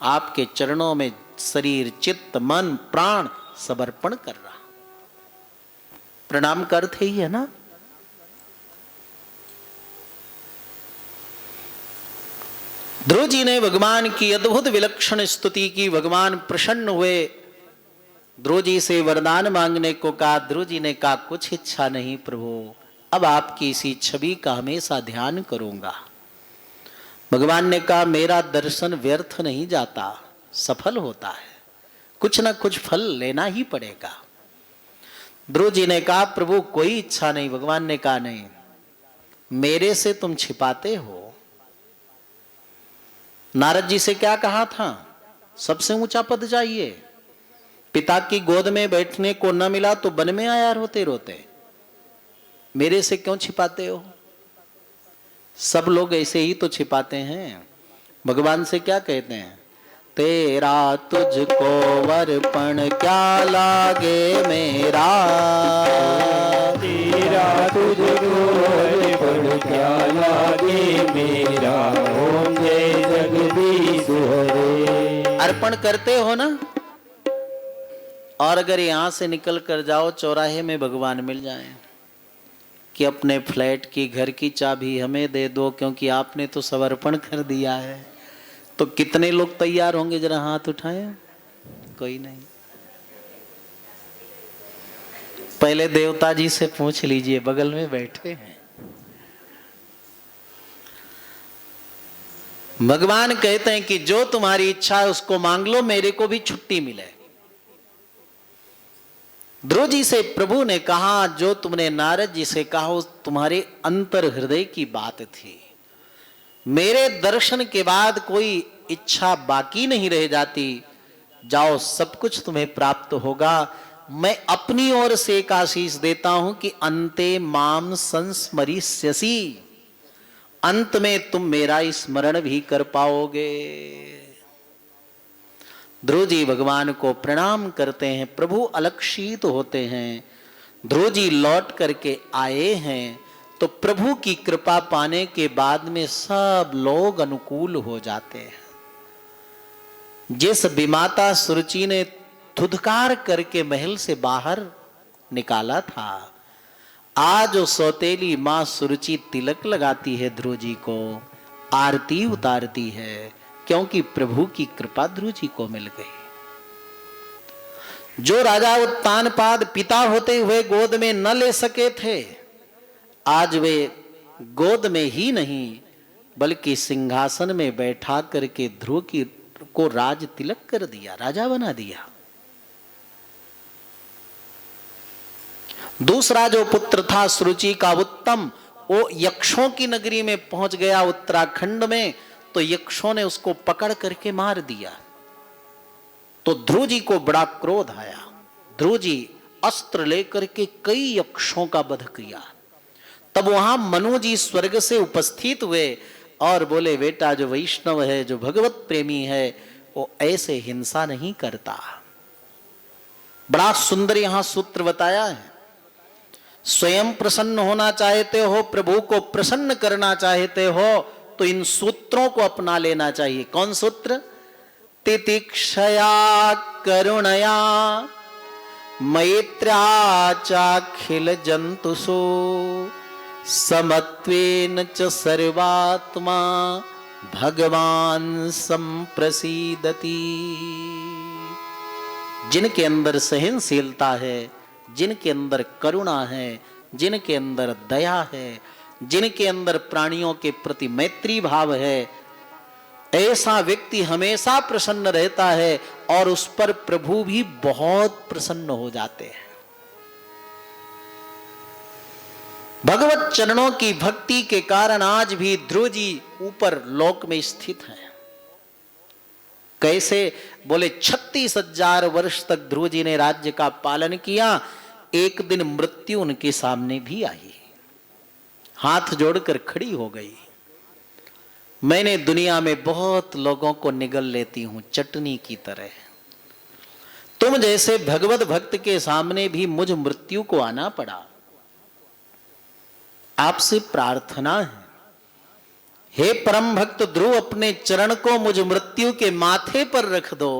आपके चरणों में शरीर, चित्त, मन, प्राण समर्पण कर रहा। प्रणाम का अर्थ ही है ना। ध्रुव जी ने भगवान की अद्भुत विलक्षण स्तुति की। भगवान प्रसन्न हुए, ध्रुव जी से वरदान मांगने को कहा। ध्रुव जी ने कहा कुछ इच्छा नहीं प्रभु, अब आपकी इसी छवि का हमेशा ध्यान करूंगा। भगवान ने कहा मेरा दर्शन व्यर्थ नहीं जाता, सफल होता है, कुछ ना कुछ फल लेना ही पड़ेगा। ध्रुव जी ने कहा प्रभु कोई इच्छा नहीं। भगवान ने कहा नहीं, मेरे से तुम छिपाते हो। नारद जी से क्या कहा था, सबसे ऊंचा पद चाहिए। पिता की गोद में बैठने को न मिला तो वन में आया रोते रोते, मेरे से क्यों छिपाते हो। सब लोग ऐसे ही तो छिपाते हैं। भगवान से क्या कहते हैं, तेरा तुझको वर्पण क्या लागे मेरा, तेरा तुझको वर्पण क्या लागे मेरा, ओम जय जगदीश हरे। अर्पण करते हो ना। और अगर यहां से निकल कर जाओ, चौराहे में भगवान मिल जाए कि अपने फ्लैट की, घर की चाबी हमें दे दो क्योंकि आपने तो समर्पण कर दिया है, तो कितने लोग तैयार होंगे, जरा हाथ उठाएं। कोई नहीं। पहले देवता जी से पूछ लीजिए, बगल में बैठे हैं। भगवान कहते हैं कि जो तुम्हारी इच्छा है उसको मांग लो, मेरे को भी छुट्टी मिले। ध्रुव जी से प्रभु ने कहा, जो तुमने नारद जी से कहा वो तुम्हारे अंतर हृदय की बात थी। मेरे दर्शन के बाद कोई इच्छा बाकी नहीं रह जाती। जाओ, सब कुछ तुम्हें प्राप्त होगा। मैं अपनी ओर से एक आशीष देता हूं कि अंते माम संस्मरिष्यसि, अंत में तुम मेरा स्मरण भी कर पाओगे। ध्रुव जी भगवान को प्रणाम करते हैं। प्रभु अलक्षित होते हैं। ध्रुव जी लौट करके आए हैं तो प्रभु की कृपा पाने के बाद में सब लोग अनुकूल हो जाते हैं। जिस विमाता सुरुचि ने धुधकार करके महल से बाहर निकाला था, आज वो सौतेली मां सुरुचि तिलक लगाती है, ध्रुव जी को आरती उतारती है, क्योंकि प्रभु की कृपा ध्रुव जी को मिल गई। जो राजा उत्तानपाद पिता होते हुए गोद में न ले सके थे, आज वे गोद में ही नहीं बल्कि सिंहासन में बैठा करके ध्रुव की को राज तिलक कर दिया, राजा बना दिया। दूसरा जो पुत्र था सुरुचि का उत्तम, वो यक्षों की नगरी में पहुंच गया उत्तराखंड में, तो यक्षों ने उसको पकड़ करके मार दिया। तो ध्रुव जी को बड़ा क्रोध आया। ध्रुव जी अस्त्र लेकर के कई यक्षों का वध किया। तब वहां मनु जी स्वर्ग से उपस्थित हुए और बोले, बेटा जो वैष्णव है, जो भगवत प्रेमी है, वो ऐसे हिंसा नहीं करता। बड़ा सुंदर यहां सूत्र बताया है। स्वयं प्रसन्न होना चाहते हो, प्रभु को प्रसन्न करना चाहते हो, तो इन सूत्रों को अपना लेना चाहिए। कौन सूत्र? तितिक्षया करुणया मैत्र्या चाखिल जंतुषु समत्वेन च सर्वात्मा भगवान संप्रसीदति। जिनके अंदर सहनशीलता है, जिनके अंदर करुणा है, जिनके अंदर दया है, जिनके अंदर प्राणियों के प्रति मैत्री भाव है, ऐसा व्यक्ति हमेशा प्रसन्न रहता है और उस पर प्रभु भी बहुत प्रसन्न हो जाते हैं। भगवत चरणों की भक्ति के कारण आज भी ध्रुव जी ऊपर लोक में स्थित हैं। कैसे? बोले 36,000 वर्ष तक ध्रुव जी ने राज्य का पालन किया। एक दिन मृत्यु उनके सामने भी आई, हाथ जोड़कर खड़ी हो गई। मैंने दुनिया में बहुत लोगों को निगल लेती हूं चटनी की तरह, तुम जैसे भगवत भक्त के सामने भी मुझ मृत्यु को आना पड़ा। आपसे प्रार्थना है, हे परम भक्त ध्रुव, अपने चरण को मुझ मृत्यु के माथे पर रख दो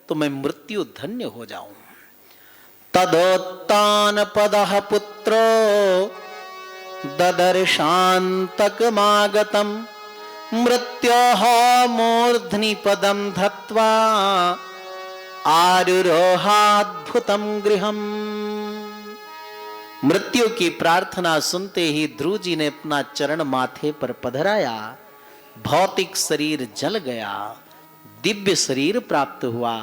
तो मैं मृत्यु धन्य हो जाऊं। तदोत्तान पदः पुत्रो ददर्शान्तकमागतम् मृत्योः मूर्ध्नि पदं धत्वा आरुरोहाद्भुतं गृहम्। मृत्यु की प्रार्थना सुनते ही ध्रुव जी ने अपना चरण माथे पर पधराया। भौतिक शरीर जल गया, दिव्य शरीर प्राप्त हुआ।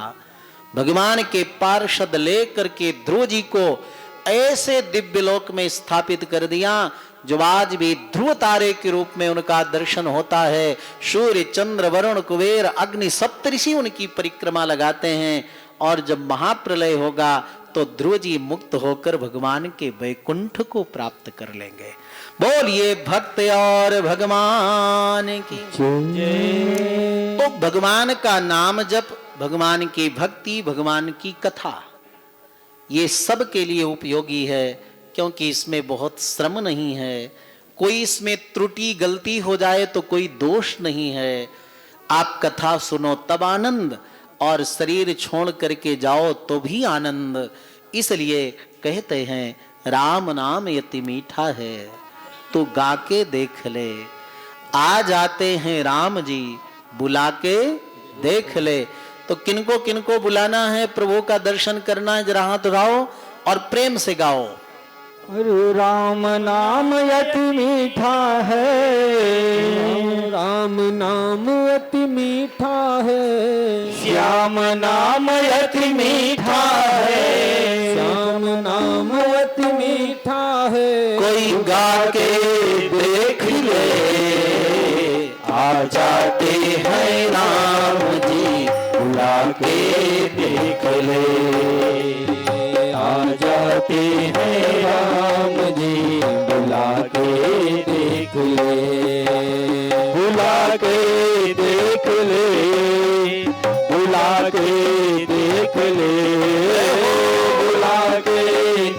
भगवान के पार्षद लेकर के ध्रुव जी को ऐसे दिव्य लोक में स्थापित कर दिया जो आज भी ध्रुव तारे के रूप में उनका दर्शन होता है। सूर्य, चंद्र, वरुण, कुबेर, अग्नि, सप्तऋषि उनकी परिक्रमा लगाते हैं। और जब महाप्रलय होगा तो ध्रुव जी मुक्त होकर भगवान के वैकुंठ को प्राप्त कर लेंगे। बोलिए भक्त और भगवान की जय। तो भगवान का नाम जप, भगवान की भक्ति, भगवान की कथा, ये सब के लिए उपयोगी है, क्योंकि इसमें बहुत श्रम नहीं है। कोई इसमें त्रुटि गलती हो जाए तो कोई दोष नहीं है। आप कथा सुनो तब आनंद, और शरीर छोड़ करके जाओ तो भी आनंद। इसलिए कहते हैं राम नाम यति मीठा है, तो गा के देख ले। आ जाते हैं राम जी, बुला के देख ले। तो किनको किनको बुलाना है, प्रभु का दर्शन करना है, जरा हाथ उठाओ और प्रेम से गाओ। अरे राम नाम अति मीठा है, राम नाम अति मीठा है, श्याम नाम अति मीठा है, श्याम नाम अति मीठा है। कोई गा के देख ले, आ जाते हैं राम जी, बुला के देख ले, आ जाते हैं राम जी, बुला के देख ले, बुला के देख ले, बुला के देख ले, बुला के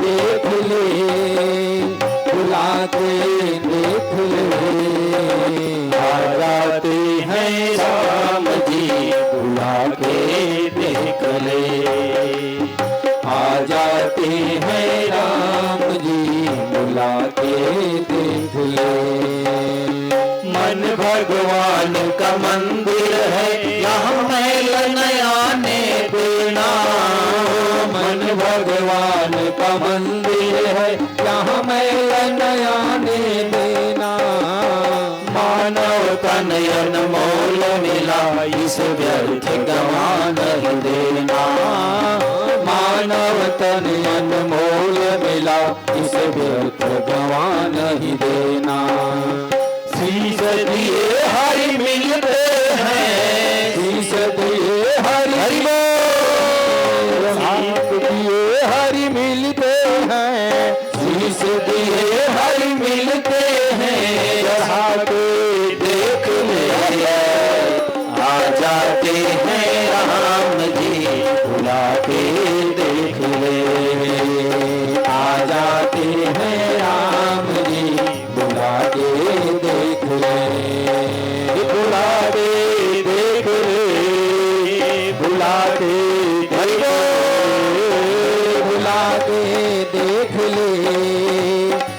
देख ले, बुला के देख ले। आ जाते हैं राम जी, बुला के देख ले, आ जाते हैं राम जी, बुला के देख ले। मन भगवान का मंदिर है, यहाँ मैल नयाने देना, मन भगवान का मंदिर है, यहाँ मैल नयाने देना। मानव तन अनमोल मिला, इस व्यर्थ गवा नहीं देना, मानव तन अनमोल मिला, इस व्यर्थ गवा नहीं देना। शीश दिए हरि मिलते हैं, शीश दिए हरि सांप दिए हरि मिलते हैं, शीश दिए हरि मिलते हैं। चढ़ा के देख ले, आ जाते हैं राम जी, बुला के देख ले, आ जाते हैं राम जी, बुला के देख ले, बुला के देख ले, बुला के देख ले, बुला के देख ले,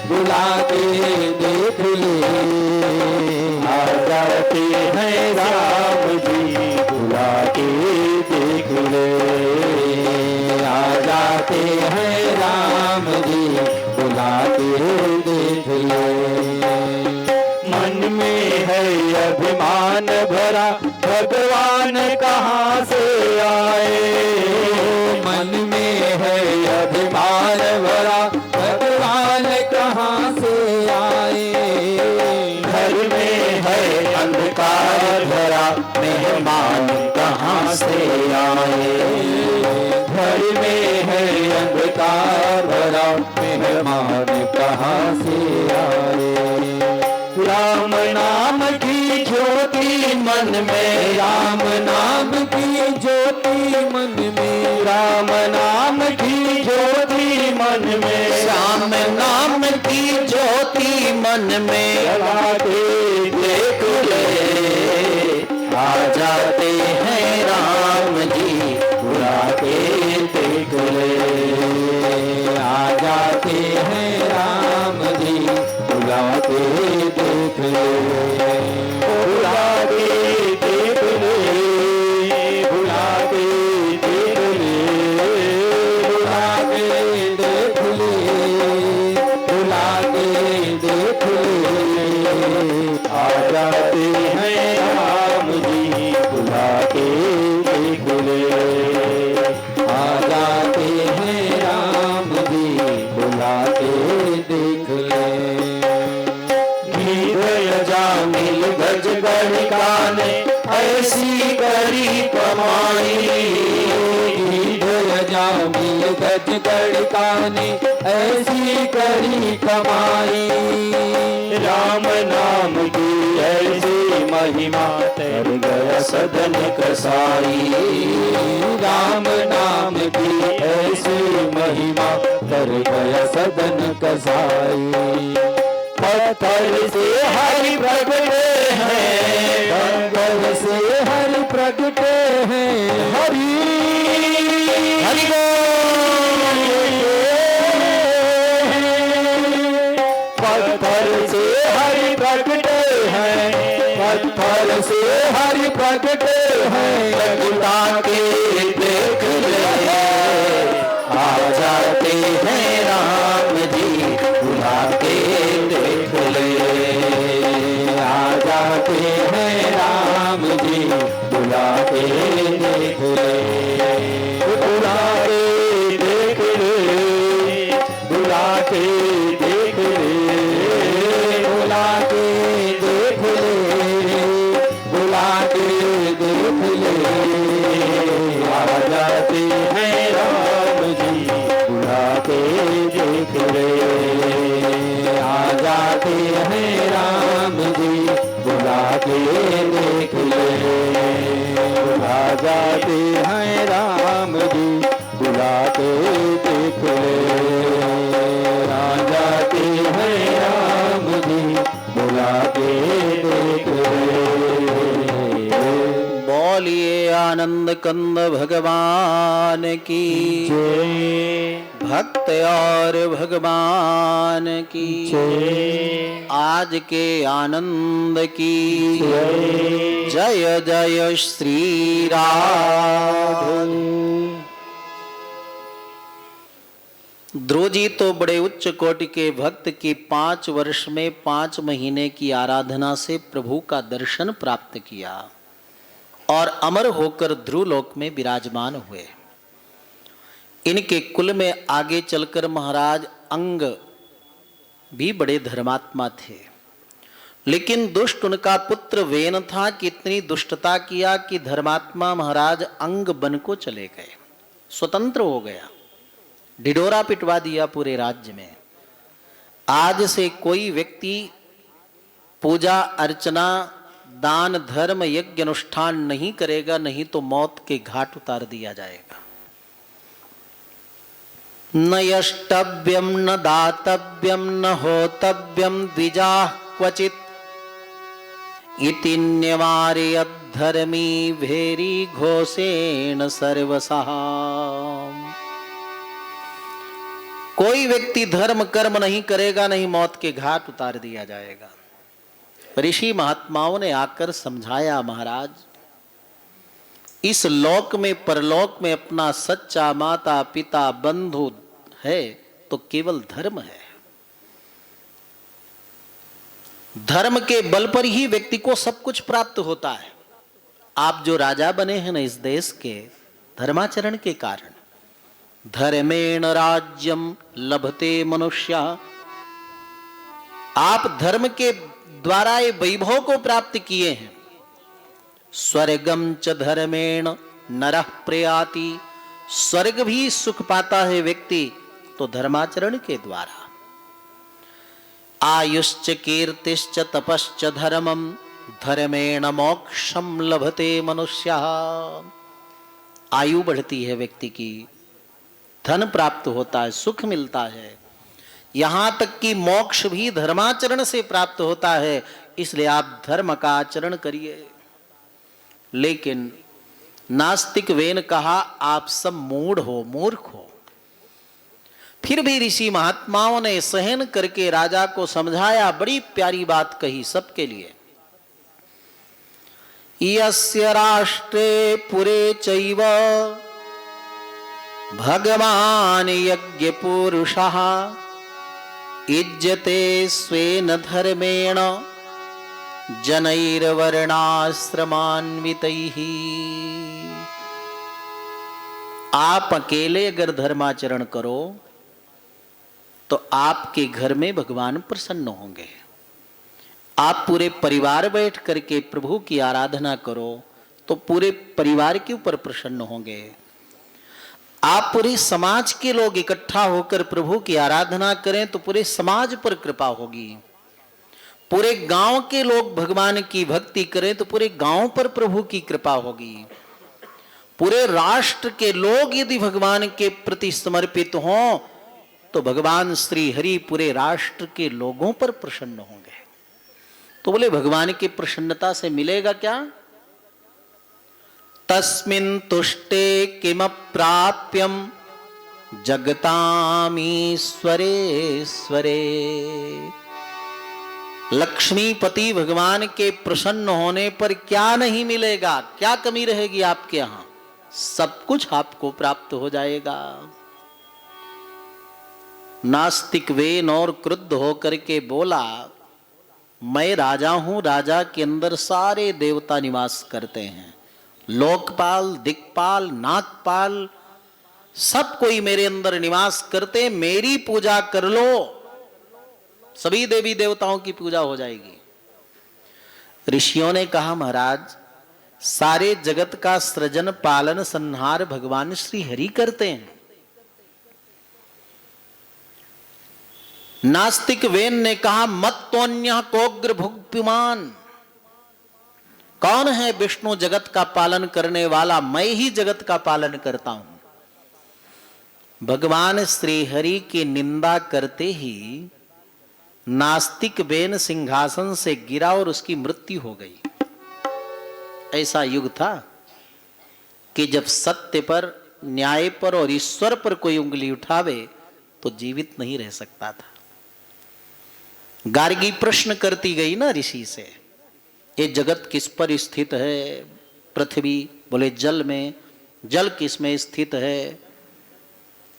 बुला के देख ले। आ जाते हैं राम जी, बुला के देख ले, आ जाते हैं राम जी, बुला के देख ले। मन में है अभिमान भरा, भगवान कहाँ से आए, मन में है अभिमान भरा, भगवान कहाँ से आए। घर में है अंधकार भरा, मेहमान कहाँ से आए, घर में है अंधकार भरा, मेहमान कहाँ से आए। राम नाम की ज्योति मन में, राम नाम की ज्योति मन में, राम नाम की ज्योति मन में, श्याम नाम की ज्योति मन में, जला के देख ले, आ जाते हैं राम जी, बुला के देख ले, आ जाते हैं राम जी, बुला के देख ले, बुला के देख ले, बुला के देख ले, बुला के देख ले, बुला के देख ले। आ जाते हैं राम जी, बुला के देख ले, आ जाते हैं राम जी, बुला के देख ले। जामिल गज गणिका ने ऐसी करी कमाई, जामिल गज गणिका ने ऐसी करी कमाई। राम नाम की ऐसी महिमा, तर गया सदन कसाई, राम नाम की ऐसी महिमा, तर गया सदन कसाई। पत्थर से हरि प्रगटे हैं, पत्थर से हरि प्रगटे हैं, हरि हरि पत्थर से हरि प्रगटे हैं, पत्थर से हरि प्रगटे हैं, बुला के देख ले, आ जाते हैं राम जी, बुला के देख ले, आ जाते हैं राम जी, बुला के देख ले, बुला के देख ले, बुला के देख ले, बुला के देख ले, बुला के देख ले, आ जाते हैं राम जी, बुला के देख ले, आ जाते हैं राम जी, बुला के देख ले, आ जाते हैं राम जी, बुला के देख ले, आ जाते हैं राम जी, बुला के देख ले। बोलिए आनंद कंद भगवान की, भक्त और भगवान की, आज के आनंद की जय जय श्री राधे। ध्रुव जी तो बड़े उच्च कोटि के भक्त की 5 वर्ष में 5 महीने की आराधना से प्रभु का दर्शन प्राप्त किया और अमर होकर ध्रुव लोक में विराजमान हुए। इनके कुल में आगे चलकर महाराज अंग भी बड़े धर्मात्मा थे, लेकिन दुष्ट उनका पुत्र वेन था कि इतनी दुष्टता किया कि धर्मात्मा महाराज अंग बन को चले गए, स्वतंत्र हो गया, ढिढोरा पिटवा दिया पूरे राज्य में। आज से कोई व्यक्ति पूजा अर्चना दान धर्म यज्ञ अनुष्ठान नहीं करेगा, नहीं तो मौत के घाट उतार दिया जाएगा। न यष्टव्यम न दातव्यम न होतव्यम द्विजाः क्वचित् इति न्यवारयद्धर्मी भेरी घोषेण सर्वसः। कोई व्यक्ति धर्म कर्म नहीं करेगा, नहीं मौत के घाट उतार दिया जाएगा। ऋषि महात्माओं ने आकर समझाया, महाराज इस लोक में परलोक में अपना सच्चा माता पिता बंधु है तो केवल धर्म है। धर्म के बल पर ही व्यक्ति को सब कुछ प्राप्त होता है। आप जो राजा बने हैं ना इस देश के, धर्माचरण के कारण। धर्मेण राज्यम लभते मनुष्य। आप धर्म के द्वारा ये वैभव को प्राप्त किए हैं। स्वर्गम च धर्मेण नरः प्रयाति। स्वर्ग भी सुख पाता है व्यक्ति तो धर्माचरण के द्वारा। आयुश्च कीर्तिश्च तपश्च धर्मम धर्मेण मोक्षम लभते मनुष्य। आयु बढ़ती है व्यक्ति की, धन प्राप्त होता है, सुख मिलता है, यहां तक कि मोक्ष भी धर्माचरण से प्राप्त होता है। इसलिए आप धर्म का आचरण करिए। लेकिन नास्तिक वेन कहा, आप सब मूढ़ हो, मूर्ख हो। फिर भी ऋषि महात्माओं ने सहन करके राजा को समझाया, बड़ी प्यारी बात कही सबके लिए। यस्य राष्ट्रे पुरे चैव भगवान यज्ञ पुरुषः इज्जते स्वेन धर्मेण जनैर्वर्णाश्रमान्वितैः। आप अकेले अगर धर्माचरण करो तो आपके घर में भगवान प्रसन्न होंगे। आप पूरे परिवार बैठ करके प्रभु की आराधना करो तो पूरे परिवार के ऊपर प्रसन्न होंगे। आप पूरे समाज के लोग इकट्ठा होकर प्रभु की आराधना करें तो पूरे समाज पर कृपा होगी। पूरे गांव के लोग भगवान की भक्ति करें तो पूरे गांव पर प्रभु की कृपा होगी। पूरे राष्ट्र के लोग यदि भगवान के प्रति समर्पित हों तो भगवान श्री हरि पूरे राष्ट्र के लोगों पर प्रसन्न होंगे। तो बोले भगवान की प्रसन्नता से मिलेगा क्या? तस्मिन् तुष्टे किमप्राप्यं जगतामीश्वरे स्वरे। लक्ष्मीपति भगवान के प्रसन्न होने पर क्या नहीं मिलेगा, क्या कमी रहेगी आपके यहां? सब कुछ आपको प्राप्त हो जाएगा। नास्तिक वेन और क्रुद्ध होकर के बोला, मैं राजा हूं, राजा के अंदर सारे देवता निवास करते हैं, लोकपाल, दिक्पाल, नागपाल, सब कोई मेरे अंदर निवास करते, मेरी पूजा कर लो, सभी देवी देवताओं की पूजा हो जाएगी। ऋषियों ने कहा, महाराज सारे जगत का सृजन पालन संहार भगवान श्री हरि करते हैं। नास्तिक वेन ने कहा, मत तोन्य कोग्र भुक्तिमान, कौन है विष्णु जगत का पालन करने वाला? मैं ही जगत का पालन करता हूं। भगवान श्री हरि की निंदा करते ही नास्तिक वेन सिंहासन से गिरा और उसकी मृत्यु हो गई। ऐसा युग था कि जब सत्य पर, न्याय पर और ईश्वर पर कोई उंगली उठावे तो जीवित नहीं रह सकता था। गार्गी प्रश्न करती गई ना ऋषि से, ये जगत किस पर स्थित है? पृथ्वी, बोले जल में, जल किस में स्थित है?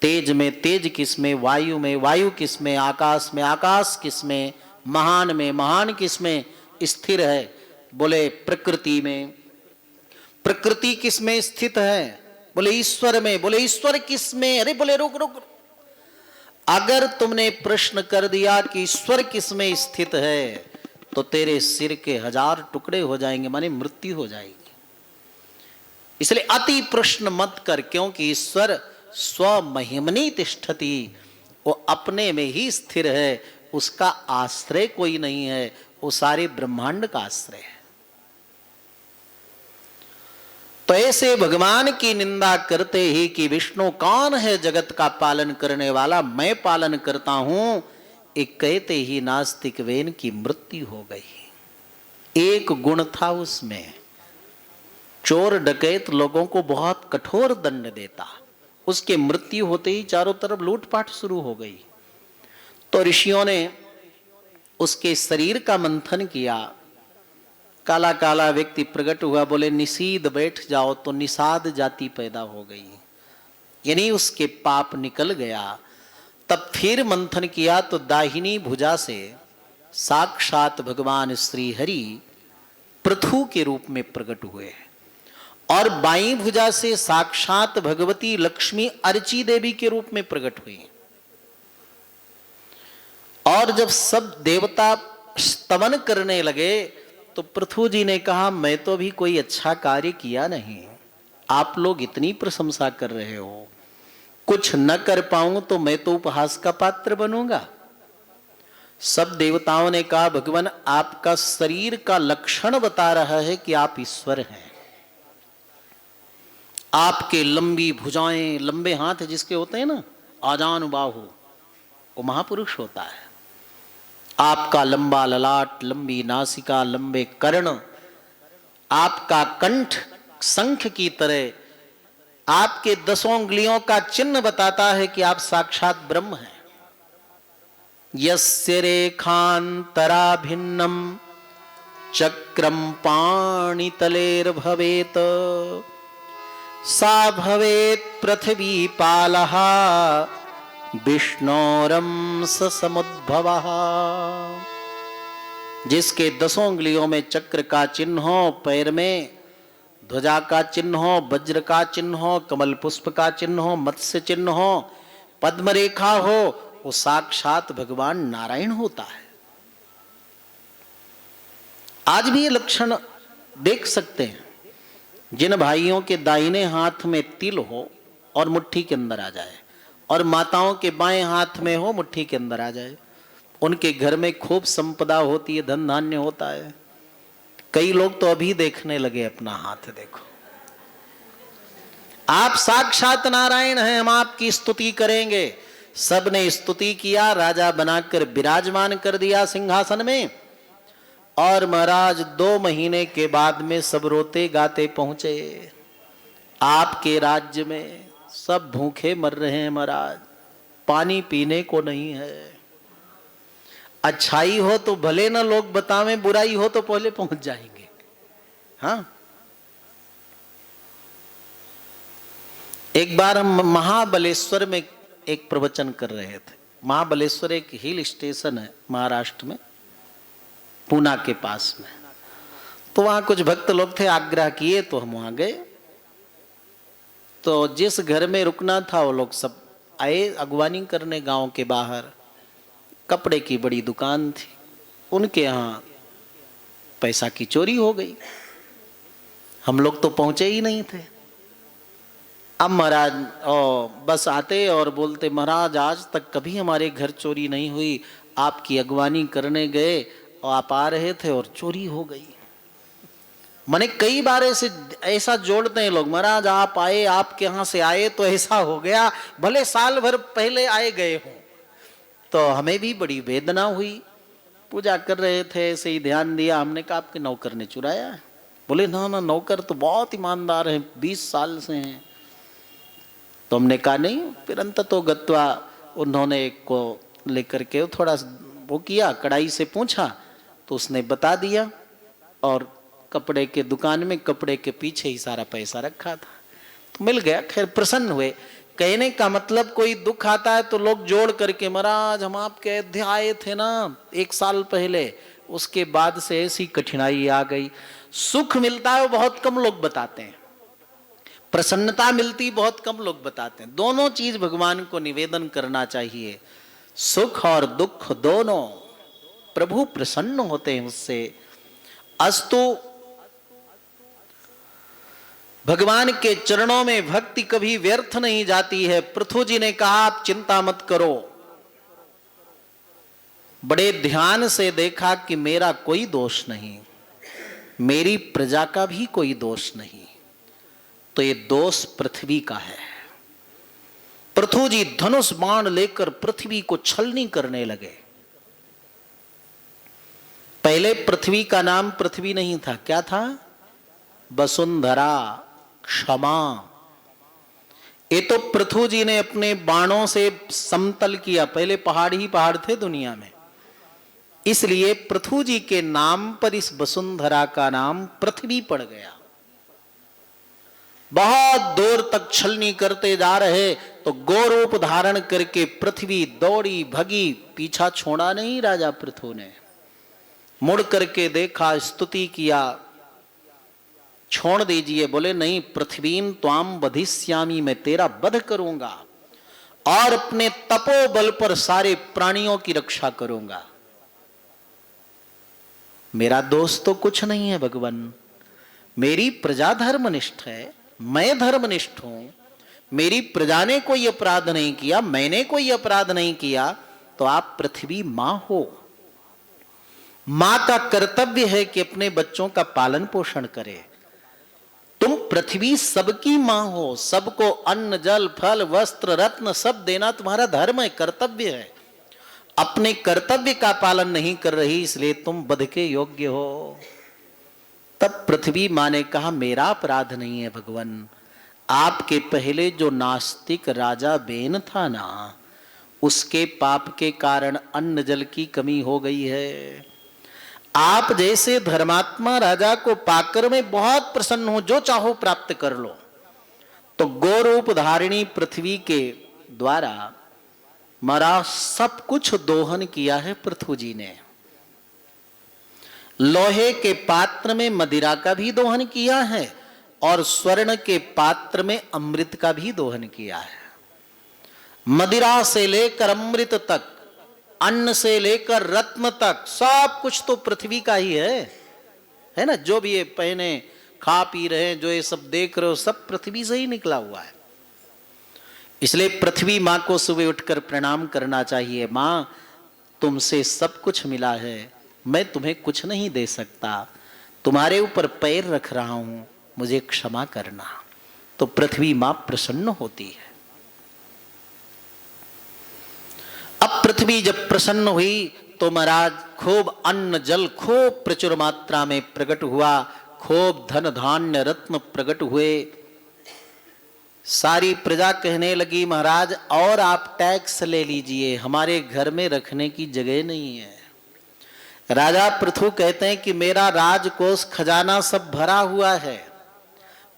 तेज में, तेज किस में? वायु में, वायु किस में? आकाश में, आकाश किस में? महान में, महान किस में स्थिर है? बोले प्रकृति में। प्रकृति किस में स्थित है? बोले ईश्वर में। बोले ईश्वर किस में? अरे बोले रुक रुक, अगर तुमने प्रश्न कर दिया कि ईश्वर किस में स्थित है तो तेरे सिर के 1000 टुकड़े हो जाएंगे, माने मृत्यु हो जाएगी। इसलिए अति प्रश्न मत कर, क्योंकि ईश्वर स्वमहिमनि तिष्ठति, वो अपने में ही स्थिर है, उसका आश्रय कोई नहीं है, वो सारे ब्रह्मांड का आश्रय है। तो ऐसे भगवान की निंदा करते ही कि विष्णु कौन है जगत का पालन करने वाला, मैं पालन करता हूं, एक कहते ही नास्तिक वेन की मृत्यु हो गई। एक गुण था उसमें, चोर डकैत लोगों को बहुत कठोर दंड देता, उसके मृत्यु होते ही चारों तरफ लूटपाट शुरू हो गई। तो ऋषियों ने उसके शरीर का मंथन किया, काला काला व्यक्ति प्रकट हुआ, बोले निषीद बैठ जाओ, तो निषाद जाति पैदा हो गई, यानी उसके पाप निकल गया। तब फिर मंथन किया तो दाहिनी भुजा से साक्षात भगवान श्री हरि पृथु के रूप में प्रकट हुए और बाईं भुजा से साक्षात भगवती लक्ष्मी अर्ची देवी के रूप में प्रकट हुई। और जब सब देवता स्तवन करने लगे तो पृथु जी ने कहा, मैं तो भी कोई अच्छा कार्य किया नहीं, आप लोग इतनी प्रशंसा कर रहे हो, कुछ न कर पाऊं तो मैं तो उपहास का पात्र बनूंगा। सब देवताओं ने कहा, भगवान आपका शरीर का लक्षण बता रहा है कि आप ईश्वर हैं। आपके लंबी भुजाएं, लंबे हाथ जिसके होते हैं ना, आजान बाहु, वो महापुरुष होता है। आपका लंबा ललाट, लंबी नासिका, लंबे कर्ण, आपका कंठ शंख की तरह, आपके 10 उंगलियों का चिन्ह बताता है कि आप साक्षात ब्रह्म हैं। यस्य रेखांतरा भिन्नम चक्रम पाणितलेर भवेत सा भवेत पृथ्वी पालः विष्णोरम स समुद्भवः। जिसके 10 उंगलियों में चक्र का चिन्ह हो, पैर में ध्वजा का चिन्ह हो, वज्र का चिन्ह हो, कमल पुष्प का चिन्ह हो, मत्स्य चिन्ह हो, पद्म रेखा हो, वो साक्षात भगवान नारायण होता है। आज भी ये लक्षण देख सकते हैं। जिन भाइयों के दाहिने हाथ में तिल हो और मुट्ठी के अंदर आ जाए, और माताओं के बाएं हाथ में हो मुट्ठी के अंदर आ जाए, उनके घर में खूब संपदा होती है, धन धान्य होता है। कई लोग तो अभी देखने लगे अपना हाथ, देखो आप साक्षात नारायण हैं, हम आपकी स्तुति करेंगे। सबने स्तुति किया, राजा बनाकर विराजमान कर दिया सिंहासन में। और महाराज 2 महीने के बाद में सब रोते गाते पहुंचे। आपके राज्य में सब भूखे मर रहे हैं महाराज, पानी पीने को नहीं है। अच्छाई हो तो भले ना लोग बतावें, बुराई हो तो पहले पहुंच जाएंगे। हाँ, एक बार हम महाबलेश्वर में एक प्रवचन कर रहे थे। महाबलेश्वर एक हिल स्टेशन है महाराष्ट्र में, पूना के पास में। तो वहां कुछ भक्त लोग थे, आग्रह किए तो हम वहां गए। तो जिस घर में रुकना था वो लोग सब आए अगवानी करने। गांव के बाहर कपड़े की बड़ी दुकान थी, उनके यहाँ पैसा की चोरी हो गई। हम लोग तो पहुंचे ही नहीं थे। अब महाराज बस आते और बोलते, महाराज आज तक कभी हमारे घर चोरी नहीं हुई, आपकी अगवानी करने गए और आप आ रहे थे और चोरी हो गई। मैंने कई बार ऐसा जोड़ते हैं लोग, महाराज आप आए, आपके यहाँ से आए तो ऐसा हो गया, भले साल भर पहले आए गए हों। तो हमें भी बड़ी वेदना हुई। पूजा कर रहे थे, ऐसे ही ध्यान दिया। हमने कहा आपके नौकर ने चुराया है? बोले ना ना, नौकर तो बहुत ईमानदार हैं, 20 साल से हैं। तो हमने कहा नहीं। फिर अंततो गत्वा उन्होंने एक को लेकर के थोड़ा वो किया, कड़ाई से पूछा तो उसने बता दिया। और कपड़े के दुकान में कपड़े के पीछे ही सारा पैसा रखा था, तो मिल गया। खैर प्रसन्न हुए। कहने का मतलब कोई दुख आता है तो लोग जोड़ करके, महाराज हम आपके अयोध्या आए थे ना 1 साल पहले, उसके बाद से ऐसी कठिनाई आ गई। सुख मिलता है वो बहुत कम लोग बताते हैं, प्रसन्नता मिलती बहुत कम लोग बताते हैं। दोनों चीज भगवान को निवेदन करना चाहिए, सुख और दुख दोनों। प्रभु प्रसन्न होते हैं उससे। अस्तु भगवान के चरणों में भक्ति कभी व्यर्थ नहीं जाती है। पृथु जी ने कहा आप चिंता मत करो। बड़े ध्यान से देखा कि मेरा कोई दोष नहीं, मेरी प्रजा का भी कोई दोष नहीं, तो ये दोष पृथ्वी का है। पृथु जी धनुष बाण लेकर पृथ्वी को छलनी करने लगे। पहले पृथ्वी का नाम पृथ्वी नहीं था, क्या था? वसुंधरा, क्षमा। ये तो पृथु जी ने अपने बाणों से समतल किया। पहले पहाड़ ही पहाड़ थे दुनिया में, इसलिए पृथु जी के नाम पर इस वसुंधरा का नाम पृथ्वी पड़ गया। बहुत दूर तक छलनी करते जा रहे तो गोरूप धारण करके पृथ्वी दौड़ी भगी, पीछा छोड़ा नहीं राजा पृथु ने। मुड़ करके देखा, स्तुति किया, छोड़ दीजिए। बोले नहीं, पृथ्वीम त्वाम वधिष्यामि, मैं तेरा वध करूंगा और अपने तपोबल पर सारे प्राणियों की रक्षा करूंगा। मेरा दोष तो कुछ नहीं है भगवान, मेरी प्रजा धर्मनिष्ठ है, मैं धर्मनिष्ठ हूं। मेरी प्रजा ने कोई अपराध नहीं किया, मैंने कोई अपराध नहीं किया, तो आप पृथ्वी मां हो। मां का कर्तव्य है कि अपने बच्चों का पालन पोषण करे। तुम पृथ्वी सबकी मां हो, सबको अन्न जल फल वस्त्र रत्न सब देना तुम्हारा धर्म है, कर्तव्य है। अपने कर्तव्य का पालन नहीं कर रही, इसलिए तुम वध के योग्य हो। तब पृथ्वी मां ने कहा मेरा अपराध नहीं है भगवान, आपके पहले जो नास्तिक राजा बेन था ना, उसके पाप के कारण अन्न जल की कमी हो गई है। आप जैसे धर्मात्मा राजा को पाकर मैं बहुत प्रसन्न हूं, जो चाहो प्राप्त कर लो। तो गोरूप धारिणी पृथ्वी के द्वारा मरा सब कुछ दोहन किया है पृथु जी ने। लोहे के पात्र में मदिरा का भी दोहन किया है और स्वर्ण के पात्र में अमृत का भी दोहन किया है। मदिरा से लेकर अमृत तक, अन्न से लेकर रत्न तक, सब कुछ तो पृथ्वी का ही है ना। जो भी ये पहने खा पी रहे हैं, जो ये सब देख रहे हो, सब पृथ्वी से ही निकला हुआ है। इसलिए पृथ्वी मां को सुबह उठकर प्रणाम करना चाहिए। मां, तुमसे सब कुछ मिला है, मैं तुम्हें कुछ नहीं दे सकता, तुम्हारे ऊपर पैर रख रहा हूं, मुझे क्षमा करना। तो पृथ्वी मां प्रसन्न होती है। अब पृथ्वी जब प्रसन्न हुई तो महाराज खूब अन्न जल खूब प्रचुर मात्रा में प्रकट हुआ, खूब धन धान्य रत्न प्रकट हुए। सारी प्रजा कहने लगी महाराज और आप टैक्स ले लीजिए, हमारे घर में रखने की जगह नहीं है। राजा पृथु कहते हैं कि मेरा राजकोष खजाना सब भरा हुआ है,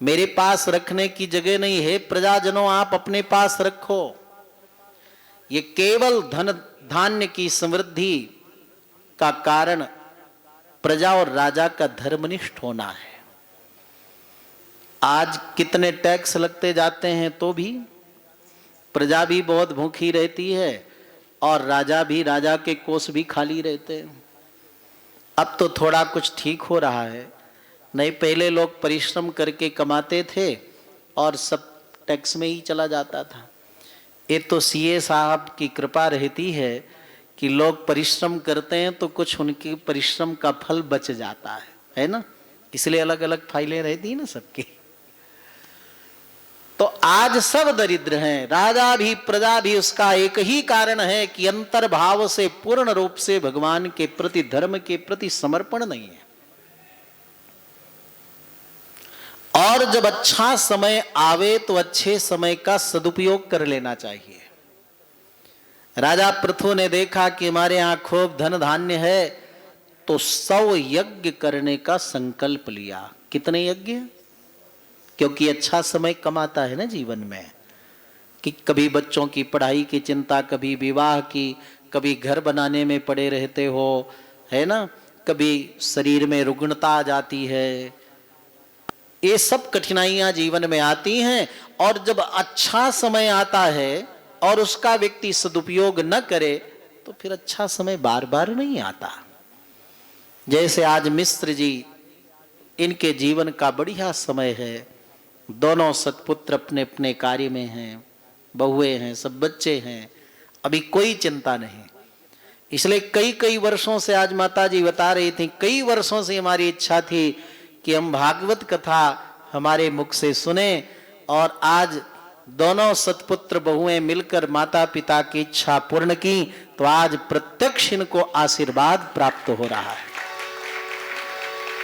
मेरे पास रखने की जगह नहीं है, प्रजाजनों आप अपने पास रखो। ये केवल धन धान्य की समृद्धि का कारण प्रजा और राजा का धर्मनिष्ठ होना है। आज कितने टैक्स लगते जाते हैं तो भी प्रजा भी बहुत भूखी रहती है और राजा के कोष भी खाली रहते हैं। अब तो थोड़ा कुछ ठीक हो रहा है, नहीं पहले लोग परिश्रम करके कमाते थे और सब टैक्स में ही चला जाता था। ये तो सीए साहब की कृपा रहती है कि लोग परिश्रम करते हैं तो कुछ उनके परिश्रम का फल बच जाता है ना, इसलिए अलग अलग फाइलें रहती है ना सबकी। तो आज सब दरिद्र हैं, राजा भी प्रजा भी, उसका एक ही कारण है कि अंतर्भाव से पूर्ण रूप से भगवान के प्रति धर्म के प्रति समर्पण नहीं है। और जब अच्छा समय आवे तो अच्छे समय का सदुपयोग कर लेना चाहिए। राजा पृथु ने देखा कि हमारे यहां खूब धन धान्य है तो 100 यज्ञ करने का संकल्प लिया। कितने यज्ञ? क्योंकि अच्छा समय कमाता है ना जीवन में, कि कभी बच्चों की पढ़ाई की चिंता, कभी विवाह की, कभी घर बनाने में पड़े रहते हो, है ना, कभी शरीर में रुग्णता आ जाती है, ये सब कठिनाइयां जीवन में आती हैं। और जब अच्छा समय आता है और उसका व्यक्ति सदुपयोग न करे तो फिर अच्छा समय बार बार नहीं आता। जैसे आज मिश्र जी, इनके जीवन का बढ़िया समय है, दोनों सत्पुत्र अपने अपने कार्य में हैं, बहुएं हैं, सब बच्चे हैं, अभी कोई चिंता नहीं। इसलिए कई कई वर्षों से, आज माता जी बता रही थी, कई वर्षों से हमारी इच्छा थी कि हम भागवत कथा हमारे मुख से सुने, और आज दोनों सत्पुत्र बहुएं मिलकर माता पिता की इच्छा पूर्ण की, तो आज प्रत्यक्ष इनको आशीर्वाद प्राप्त हो रहा है।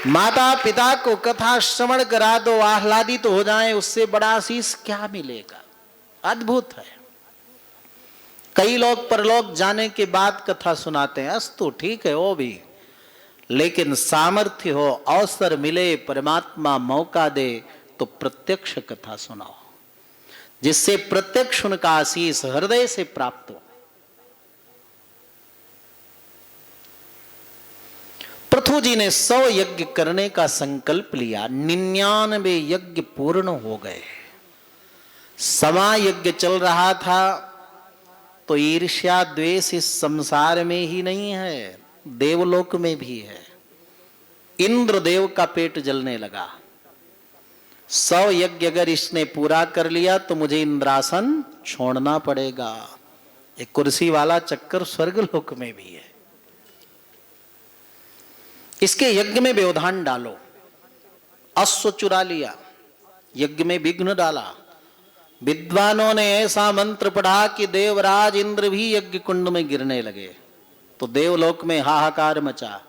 माता पिता को कथा श्रवण करा दो, आह्लादित हो जाएं, उससे बड़ा आशीष क्या मिलेगा? अद्भुत है। कई लोग परलोक जाने के बाद कथा सुनाते हैं, अस्तु ठीक है वो भी, लेकिन सामर्थ्य हो, अवसर मिले, परमात्मा मौका दे तो प्रत्यक्ष कथा सुनाओ, जिससे प्रत्यक्ष उनका आशीष हृदय से प्राप्त हो। पृथु जी ने 100 यज्ञ करने का संकल्प लिया, 99 यज्ञ पूर्ण हो गए। 100वां यज्ञ चल रहा था तो ईर्ष्या द्वेष इस संसार में ही नहीं है, देवलोक में भी है। इंद्रदेव का पेट जलने लगा। 100 यज्ञ अगर इसने पूरा कर लिया तो मुझे इंद्रासन छोड़ना पड़ेगा। एक कुर्सी वाला चक्कर स्वर्गलोक में भी है। इसके यज्ञ में व्यवधान डालो। अश्व चुरा लिया, यज्ञ में विघ्न डाला। विद्वानों ने ऐसा मंत्र पढ़ा कि देवराज इंद्र भी यज्ञ कुंड में गिरने लगे। तो देवलोक में हाहाकार मचा,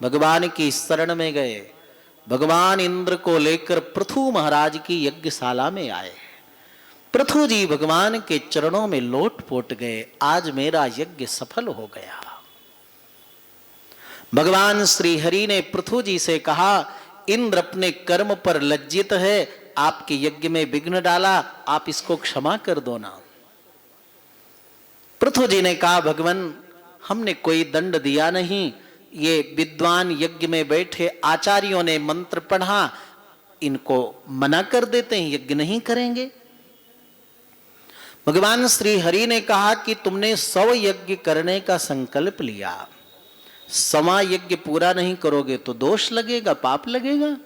भगवान की शरण में गए। भगवान इंद्र को लेकर पृथु महाराज की यज्ञशाला में आए। पृथु जी भगवान के चरणों में लोटपोट गए, आज मेरा यज्ञ सफल हो गया। भगवान श्री हरि ने पृथु जी से कहा, इंद्र अपने कर्म पर लज्जित है, आपके यज्ञ में विघ्न डाला, आप इसको क्षमा कर दो ना। पृथु जी ने कहा, भगवान हमने कोई दंड दिया नहीं, ये विद्वान यज्ञ में बैठे आचार्यों ने मंत्र पढ़ा, इनको मना कर देते हैं, यज्ञ नहीं करेंगे। भगवान श्री हरि ने कहा कि तुमने 100 यज्ञ करने का संकल्प लिया, 100वां यज्ञ पूरा नहीं करोगे तो दोष लगेगा, पाप लगेगा।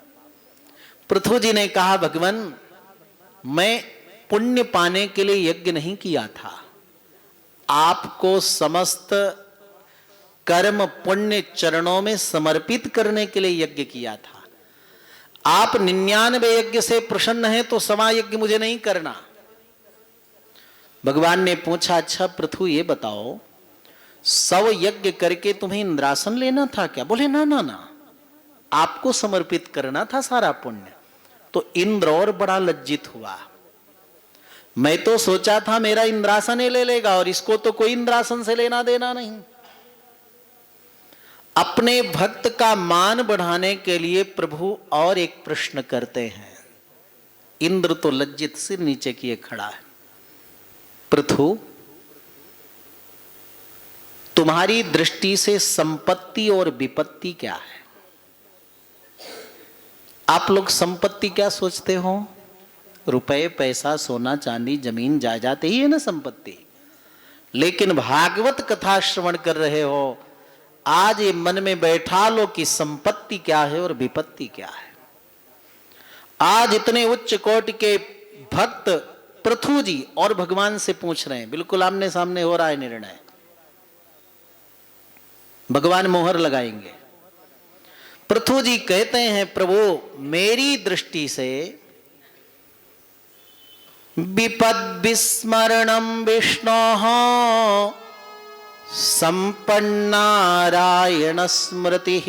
पृथु जी ने कहा, भगवान मैं पुण्य पाने के लिए यज्ञ नहीं किया था, आपको समस्त कर्म पुण्य चरणों में समर्पित करने के लिए यज्ञ किया था। आप 99 यज्ञ से प्रसन्न हैं तो 100वां यज्ञ मुझे नहीं करना। भगवान ने पूछा, अच्छा पृथु ये बताओ, 100 यज्ञ करके तुम्हें इंद्रासन लेना था क्या? बोले ना ना ना, आपको समर्पित करना था सारा पुण्य। तो इंद्र और बड़ा लज्जित हुआ। मैं तो सोचा था मेरा इंद्रासन ले लेगा और इसको तो कोई इंद्रासन से लेना देना नहीं। अपने भक्त का मान बढ़ाने के लिए प्रभु और एक प्रश्न करते हैं। इंद्र तो लज्जित सिर नीचे किए खड़ा है। पृथु, तुम्हारी दृष्टि से संपत्ति और विपत्ति क्या है? आप लोग संपत्ति क्या सोचते हो? रुपए, पैसा, सोना, चांदी, जमीन, जायदाद ही है ना संपत्ति। लेकिन भागवत कथा श्रवण कर रहे हो, आज ये मन में बैठा लो कि संपत्ति क्या है और विपत्ति क्या है। आज इतने उच्च कोटि के भक्त पृथु जी और भगवान से पूछ रहे हैं, बिल्कुल आमने सामने हो रहा है निर्णय। भगवान मोहर लगाएंगे। पृथु जी कहते हैं, प्रभु मेरी दृष्टि से विपद विस्मरणम विष्णोः संपन्नारायण स्मृतिः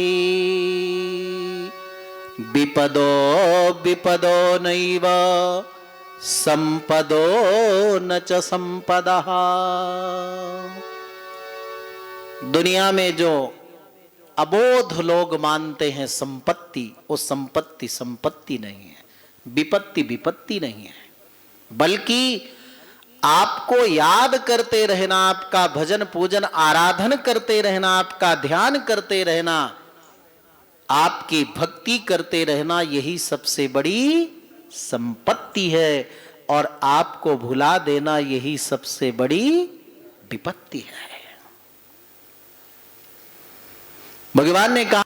विपदो विपदो नैव संपदो न च संपदः। दुनिया में जो अबोध लोग मानते हैं संपत्ति, वो संपत्ति संपत्ति नहीं है, विपत्ति विपत्ति नहीं है, बल्कि आपको याद करते रहना, आपका भजन पूजन आराधन करते रहना, आपका ध्यान करते रहना, आपकी भक्ति करते रहना, यही सबसे बड़ी संपत्ति है। और आपको भुला देना यही सबसे बड़ी विपत्ति है। भगवान ने कहा